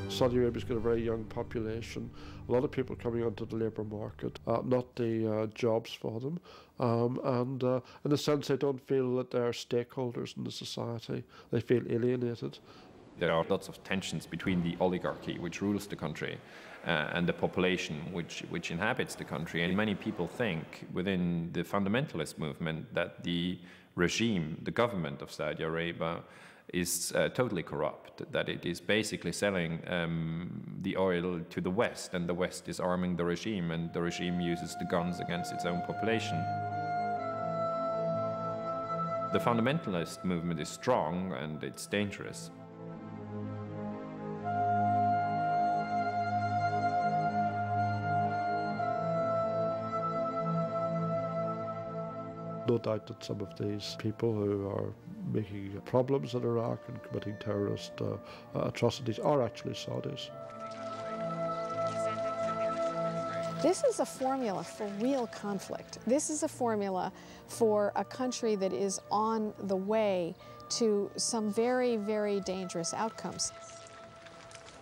Saudi Arabia's got a very young population, a lot of people coming onto the labour market, not the jobs for them, and in a sense they don't feel that they're stakeholders in the society. They feel alienated. There are lots of tensions between the oligarchy, which rules the country, and the population, which inhabits the country. And many people think within the fundamentalist movement that the regime, the government of Saudi Arabia, is totally corrupt, that it is basically selling the oil to the West, and the West is arming the regime, and the regime uses the guns against its own population. The fundamentalist movement is strong and it's dangerous. No doubt that some of these people who are making problems in Iraq and committing terrorist atrocities are actually Saudis. This is a formula for real conflict. This is a formula for a country that is on the way to some very, very dangerous outcomes.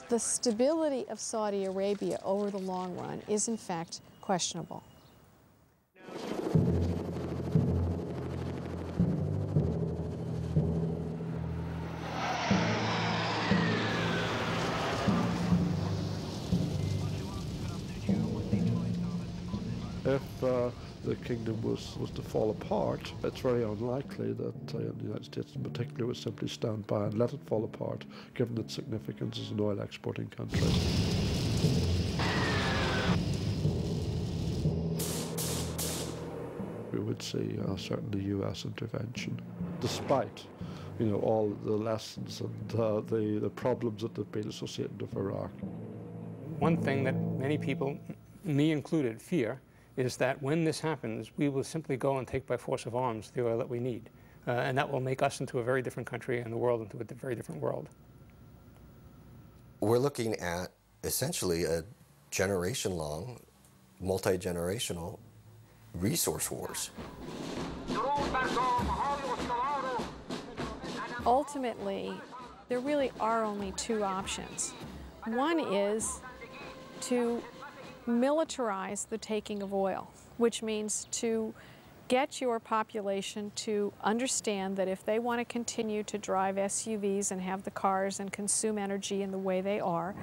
The stability of Saudi Arabia over the long run is in fact questionable. If the kingdom was to fall apart, it's very unlikely that the United States in particular would simply stand by and let it fall apart, given its significance as an oil exporting country. We would see certainly US intervention, despite all the lessons and the problems that have been associated with Iraq. One thing that many people, me included, fear is that when this happens, we will simply go and take by force of arms the oil that we need. And that will make us into a very different country and the world into a very different world. We're looking at essentially a generation-long, multi-generational resource wars. Ultimately, there really are only two options. One is to militarize the taking of oil, which means to get your population to understand that if they want to continue to drive SUVs and have the cars and consume energy in the way they are,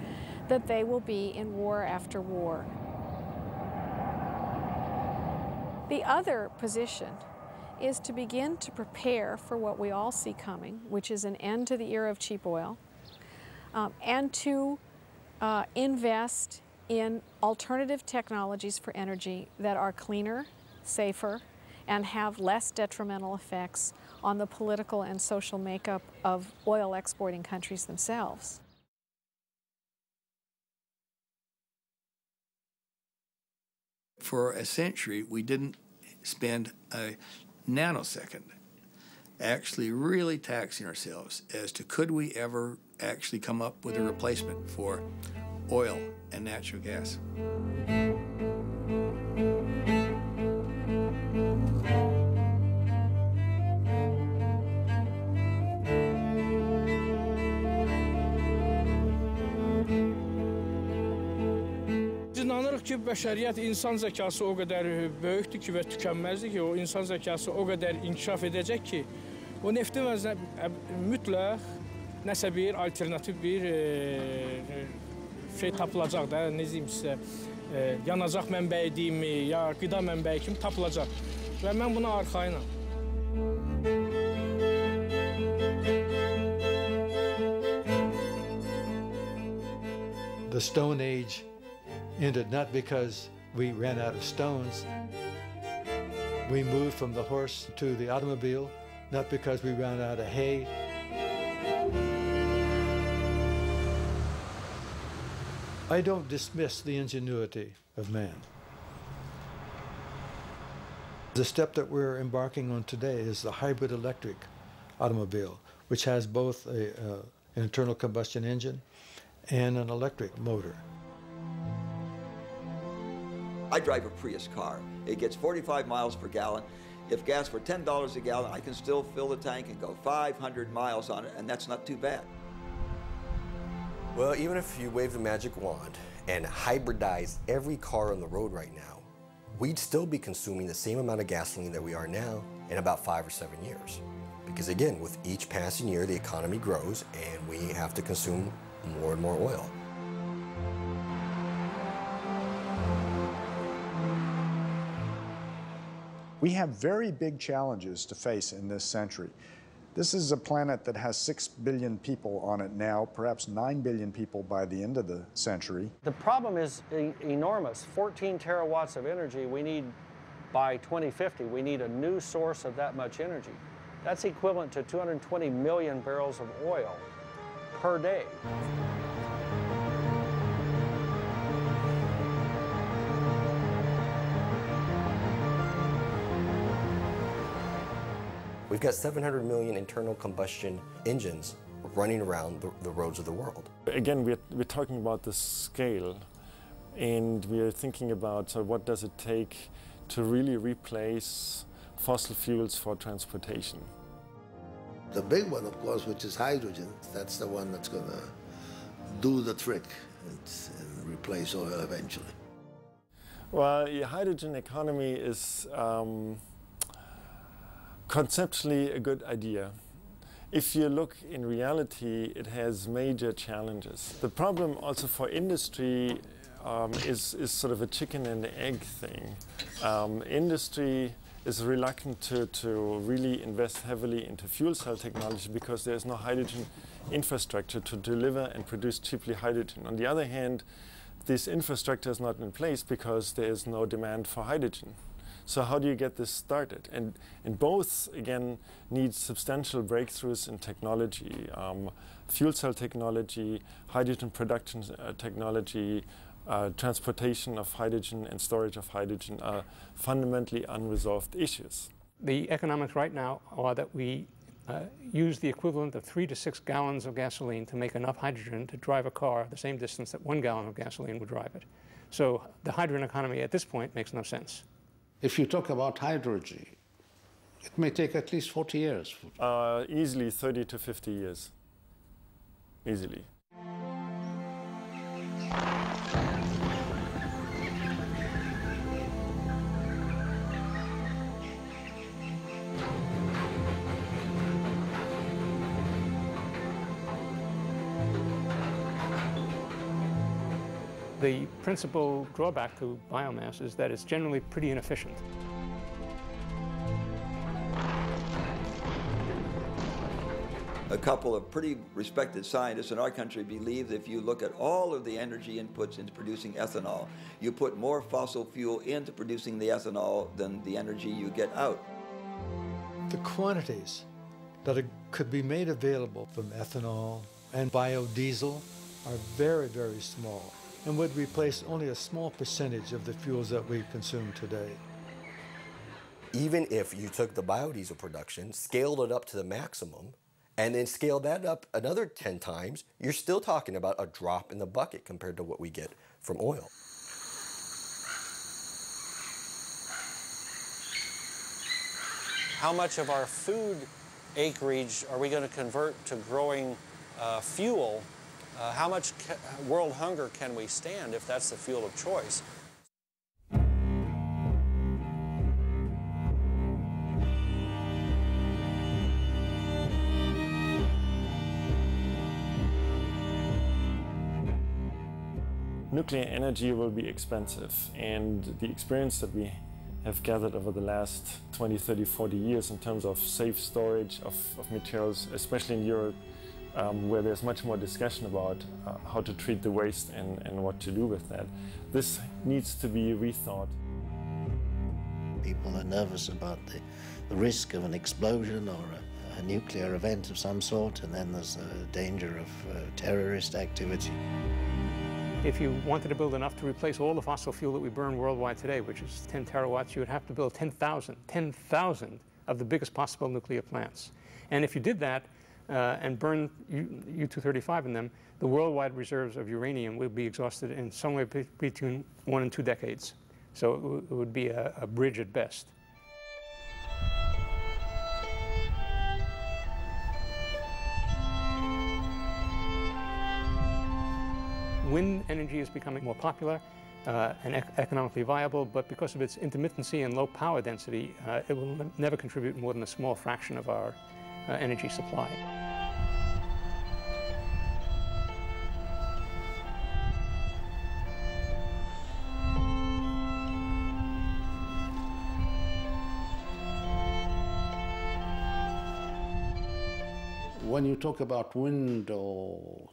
that they will be in war after war. The other position is to begin to prepare for what we all see coming, which is an end to the era of cheap oil, and to invest in alternative technologies for energy that are cleaner, safer, and have less detrimental effects on the political and social makeup of oil exporting countries themselves. for a century, we didn't spend a nanosecond actually really taxing ourselves as to could we ever actually come up with a replacement for oil and natural gas. İnanırıq ki, bəşəriyyət insan zəkası o qədər böyükdür ki və tükənməzdir ki, o insan zəkası o qədər inkişaf edəcək ki, o neftin mütləq nəsə bir alternativ bir şey tapılacaq da, ne diyeyim sizə, yanacaq mənbəyi deyimmi, ya qida mənbəyi kimi tapılacaq və mən buna arxayınam. The Stone Age ended not because we ran out of stones. We moved from the horse to the automobile, not because we ran out of hay. I don't dismiss the ingenuity of man. The step that we're embarking on today is the hybrid electric automobile, which has both an internal combustion engine and an electric motor. I drive a Prius car. It gets 45 miles per gallon. If gas were $10 a gallon, I can still fill the tank and go 500 miles on it, and that's not too bad. Well, even if you wave the magic wand and hybridize every car on the road right now, we'd still be consuming the same amount of gasoline that we are now in about 5 or 7 years. Because again, with each passing year, the economy grows and we have to consume more and more oil. We have very big challenges to face in this century. This is a planet that has 6 billion people on it now, perhaps 9 billion people by the end of the century. The problem is enormous. 14 terawatts of energy we need by 2050. We need a new source of that much energy. That's equivalent to 220 million barrels of oil per day. We've got 700 million internal combustion engines running around the roads of the world. Again, we're talking about the scale, and we're thinking about what does it take to really replace fossil fuels for transportation. The big one, of course, which is hydrogen, that's the one that's going to do the trick and replace oil eventually. Well, the hydrogen economy is conceptually a good idea. If you look in reality, it has major challenges. The problem also for industry is sort of a chicken and the egg thing. Industry is reluctant to really invest heavily into fuel cell technology because there's no hydrogen infrastructure to deliver and produce cheaply hydrogen. On the other hand, this infrastructure is not in place because there is no demand for hydrogen. So how do you get this started? And both, again, need substantial breakthroughs in technology. Fuel cell technology, hydrogen production technology, transportation of hydrogen and storage of hydrogen are fundamentally unresolved issues. The economics right now are that we use the equivalent of 3 to 6 gallons of gasoline to make enough hydrogen to drive a car the same distance that 1 gallon of gasoline would drive it. So the hydrogen economy at this point makes no sense. If you talk about hydrogen, it may take at least 40 years. Easily 30 to 50 years. Easily. The principal drawback to biomass is that it's generally pretty inefficient. A couple of pretty respected scientists in our country believe that if you look at all of the energy inputs into producing ethanol, you put more fossil fuel into producing the ethanol than the energy you get out. The quantities that could be made available from ethanol and biodiesel are very, very small. and would replace only a small percentage of the fuels that we consume today. Even if you took the biodiesel production, scaled it up to the maximum, and then scaled that up another 10 times, you're still talking about a drop in the bucket compared to what we get from oil. How much of our food acreage are we going to convert to growing fuel? How much world hunger can we stand if that's the fuel of choice? Nuclear energy will be expensive, and the experience that we have gathered over the last 20, 30, 40 years in terms of safe storage of materials, especially in Europe, where there's much more discussion about how to treat the waste and what to do with that. This needs to be rethought. People are nervous about the risk of an explosion or a nuclear event of some sort, and then there's a danger of terrorist activity. If you wanted to build enough to replace all the fossil fuel that we burn worldwide today, which is 10 terawatts, you would have to build 10,000 of the biggest possible nuclear plants. And if you did that and burned U-235 in them, the worldwide reserves of uranium would be exhausted in somewhere between 1 and 2 decades. So it would be a bridge at best. Wind energy is becoming more popular and economically viable, but because of its intermittency and low power density, it will never contribute more than a small fraction of our energy supply. When you talk about wind or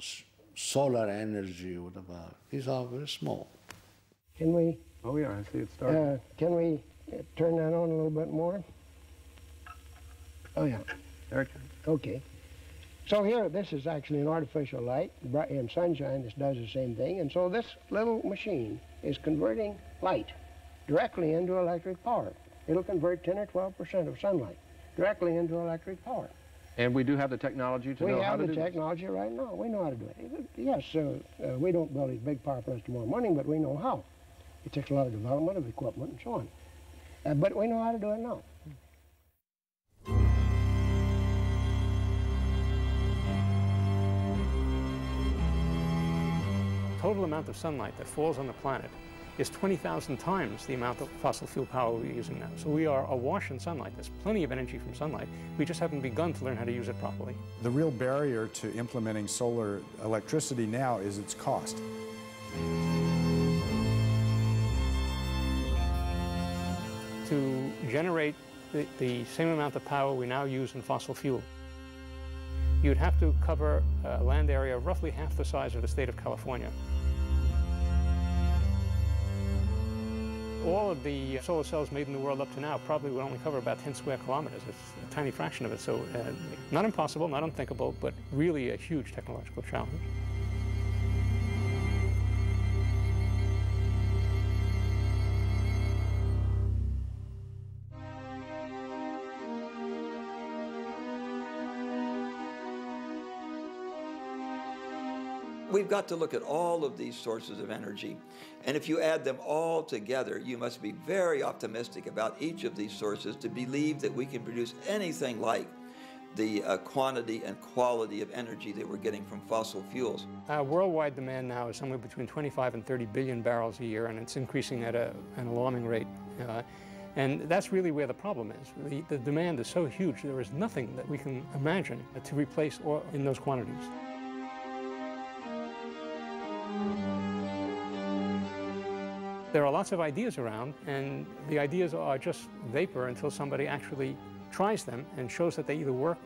solar energy, whatever, these are very small. Can we? Oh yeah, I see it starting. Can we turn that on a little bit more? Oh yeah. There it comes. Okay. So here, this is actually an artificial light. In sunshine, this does the same thing. And so this little machine is converting light directly into electric power. It'll convert 10 or 12% of sunlight directly into electric power. And we do have the technology to know how to do this? We have the technology right now. We know how to do it. Yes, we don't build these big power plants tomorrow morning, but we know how. It takes a lot of development of equipment and so on. But we know how to do it now. Total amount of sunlight that falls on the planet is 20,000 times the amount of fossil fuel power we're using now. So we are awash in sunlight. There's plenty of energy from sunlight. We just haven't begun to learn how to use it properly. The real barrier to implementing solar electricity now is its cost. To generate the same amount of power we now use in fossil fuel, you'd have to cover a land area roughly half the size of the state of California. All of the solar cells made in the world up to now probably would only cover about 10 square kilometers. It's a tiny fraction of it, so not impossible, not unthinkable, but really a huge technological challenge. We've got to look at all of these sources of energy, and if you add them all together, you must be very optimistic about each of these sources to believe that we can produce anything like the quantity and quality of energy that we're getting from fossil fuels. Worldwide demand now is somewhere between 25 and 30 billion barrels a year, and it's increasing at an alarming rate. And that's really where the problem is. The demand is so huge, there is nothing that we can imagine to replace oil in those quantities. There are lots of ideas around, and the ideas are just vapor until somebody actually tries them and shows that they either work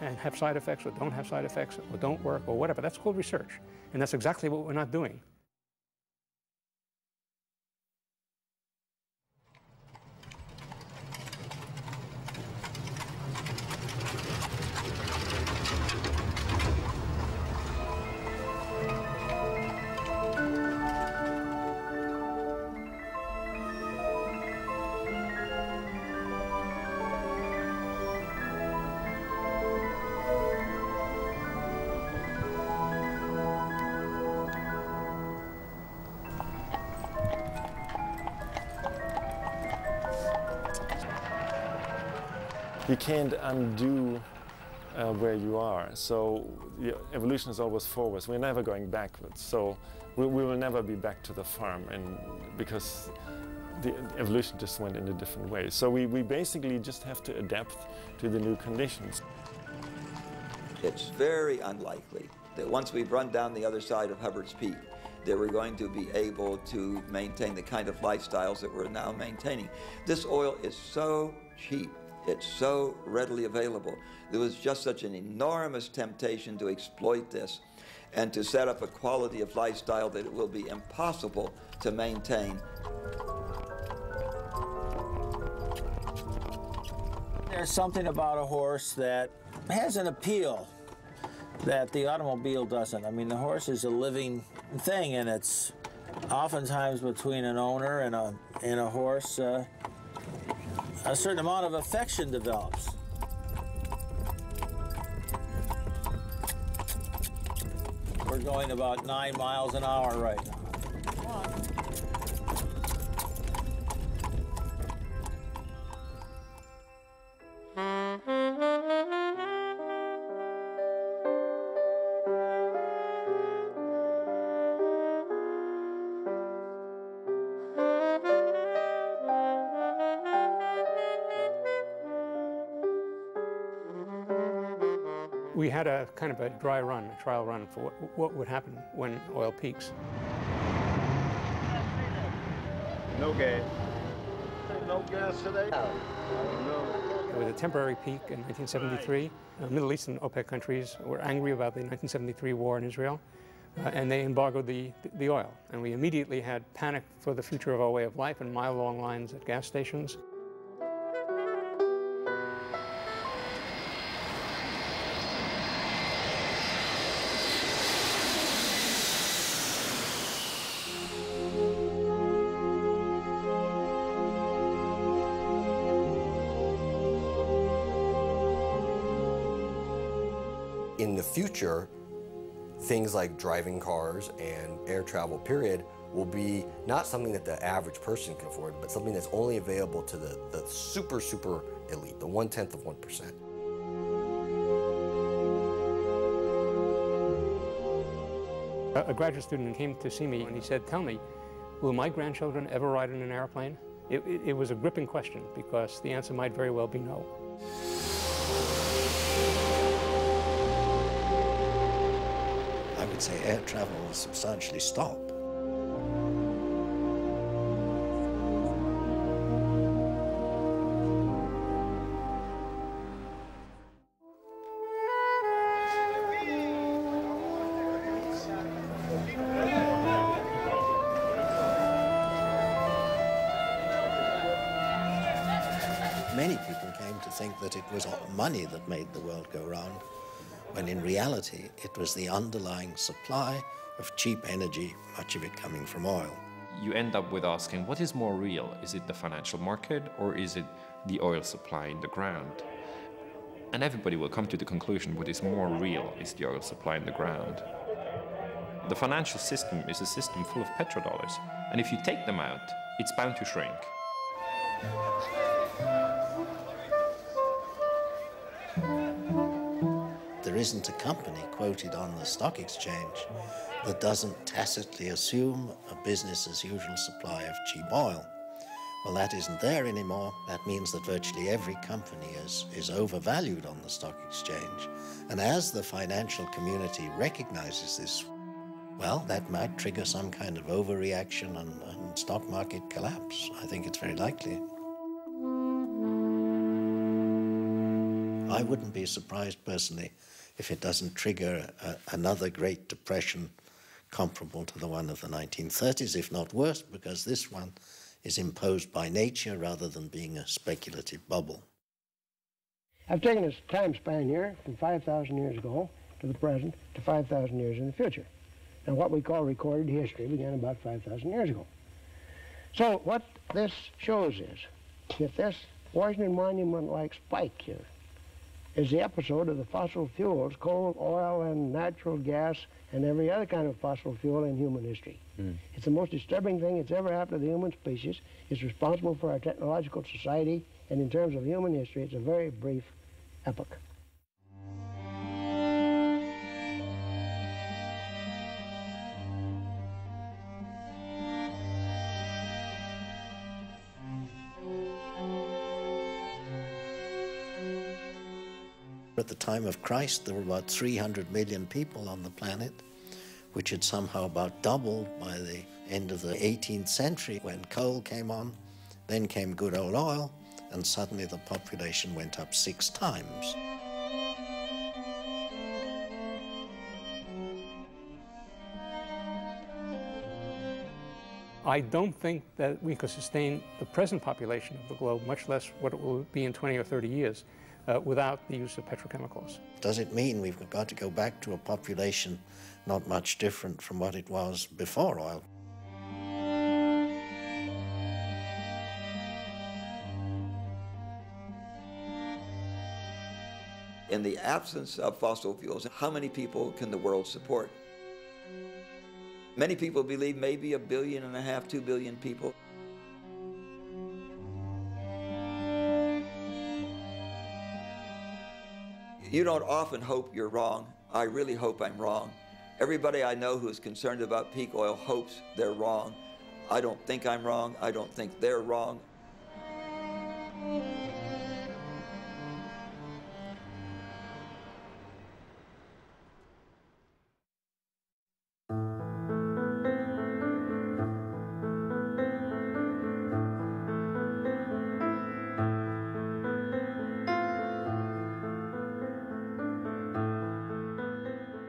and have side effects, or don't have side effects, or don't work, or whatever. That's called research, and that's exactly what we're not doing. You can't undo where you are. So evolution is always forwards. We're never going backwards. So we will never be back to the farm, and because the evolution just went in a different way. So we basically just have to adapt to the new conditions. It's very unlikely that once we've run down the other side of Hubbard's Peak, that we're going to be able to maintain the kind of lifestyles that we're now maintaining. This oil is so cheap. It's so readily available. There was just such an enormous temptation to exploit this and to set up a quality of lifestyle that it will be impossible to maintain. There's something about a horse that has an appeal that the automobile doesn't. I mean, the horse is a living thing, and it's oftentimes between an owner and a horse, a certain amount of affection develops. We're going about 9 miles an hour right now. Come on. We had a kind of a dry run, a trial run for what would happen when oil peaks. No gas. No gas today? No. It was a temporary peak in 1973. Middle Eastern OPEC countries were angry about the 1973 war in Israel, and they embargoed the oil. And we immediately had panic for the future of our way of life and mile-long lines at gas stations. In the future, things like driving cars and air travel, period, will be not something that the average person can afford, but something that's only available to the super, super elite, the 1/10 of 1%. A graduate student came to see me and he said, "Tell me, will my grandchildren ever ride in an airplane?" It was a gripping question because the answer might very well be no. I would say air travel will substantially stop. Many people came to think that it was money that made the world go round, when in reality it was the underlying supply of cheap energy, much of it coming from oil. You end up with asking, what is more real? Is it the financial market or is it the oil supply in the ground? And everybody will come to the conclusion what is more real is the oil supply in the ground. The financial system is a system full of petrodollars, and if you take them out, it's bound to shrink. There isn't a company quoted on the stock exchange that doesn't tacitly assume a business-as-usual supply of cheap oil. Well, that isn't there anymore. That means that virtually every company is overvalued on the stock exchange. And as the financial community recognizes this, well, that might trigger some kind of overreaction and stock market collapse. I think it's very likely. I wouldn't be surprised personally if it doesn't trigger another Great Depression comparable to the one of the 1930s, if not worse, because this one is imposed by nature rather than being a speculative bubble. I've taken this time span here from 5,000 years ago to the present to 5,000 years in the future. Now, what we call recorded history began about 5,000 years ago. So what this shows is that this Washington Monument-like spike here is the episode of the fossil fuels, coal, oil, and natural gas, and every other kind of fossil fuel in human history. It's the most disturbing thing that's ever happened to the human species. It's responsible for our technological society And in terms of human history, it's a very brief epoch. At the time of Christ, there were about 300 million people on the planet, which had somehow about doubled by the end of the 18th century when coal came on. Then came good old oil, and suddenly the population went up 6 times. I don't think that we could sustain the present population of the globe, much less what it will be in 20 or 30 years, without the use of petrochemicals. Does it mean we've got to go back to a population not much different from what it was before oil? In the absence of fossil fuels, how many people can the world support? Many people believe maybe 1.5 billion, 2 billion people. You don't often hope you're wrong. I really hope I'm wrong. Everybody I know who's concerned about peak oil hopes they're wrong. I don't think I'm wrong. I don't think they're wrong.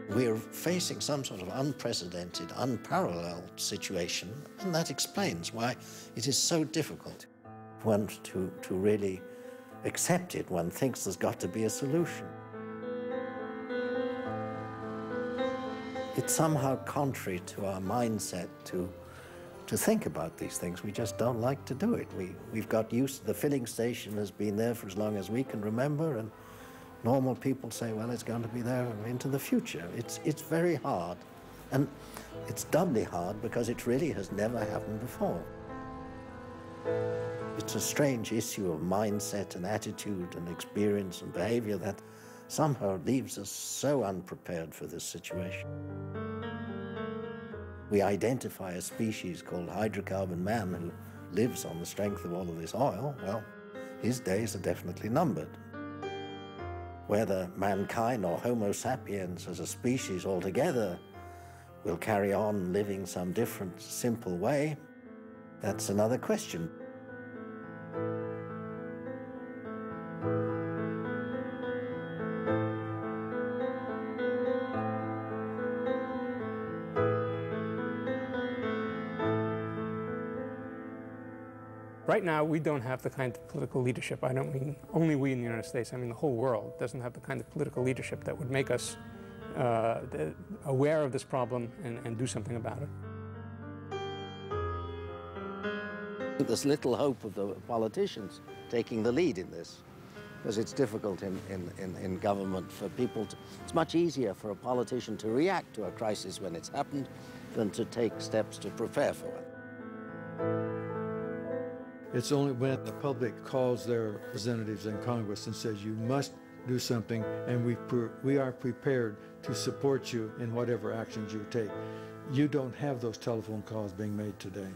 We're facing some sort of unprecedented, unparalleled situation, and that explains why it is so difficult for one to really accept it. One thinks there's got to be a solution. It's somehow contrary to our mindset to think about these things. We just don't like to do it. We've got used to the filling station has been there for as long as we can remember, and normal people say, well, it's going to be there into the future. It's very hard, and it's doubly hard because it really has never happened before. It's a strange issue of mindset and attitude and experience and behavior that somehow leaves us so unprepared for this situation. We identify a species called hydrocarbon man who lives on the strength of all of this oil. Well, his days are definitely numbered. Whether mankind or Homo sapiens as a species altogether will carry on living some different, simple way, that's another question. Right now, we don't have the kind of political leadership. I don't mean only we in the United States. I mean the whole world doesn't have the kind of political leadership that would make us aware of this problem and do something about it. There's little hope of the politicians taking the lead in this, because it's difficult in government for people to... It's much easier for a politician to react to a crisis when it's happened than to take steps to prepare for it. It's only when the public calls their representatives in Congress and says, you must do something, and we are prepared to support you in whatever actions you take. You don't have those telephone calls being made today.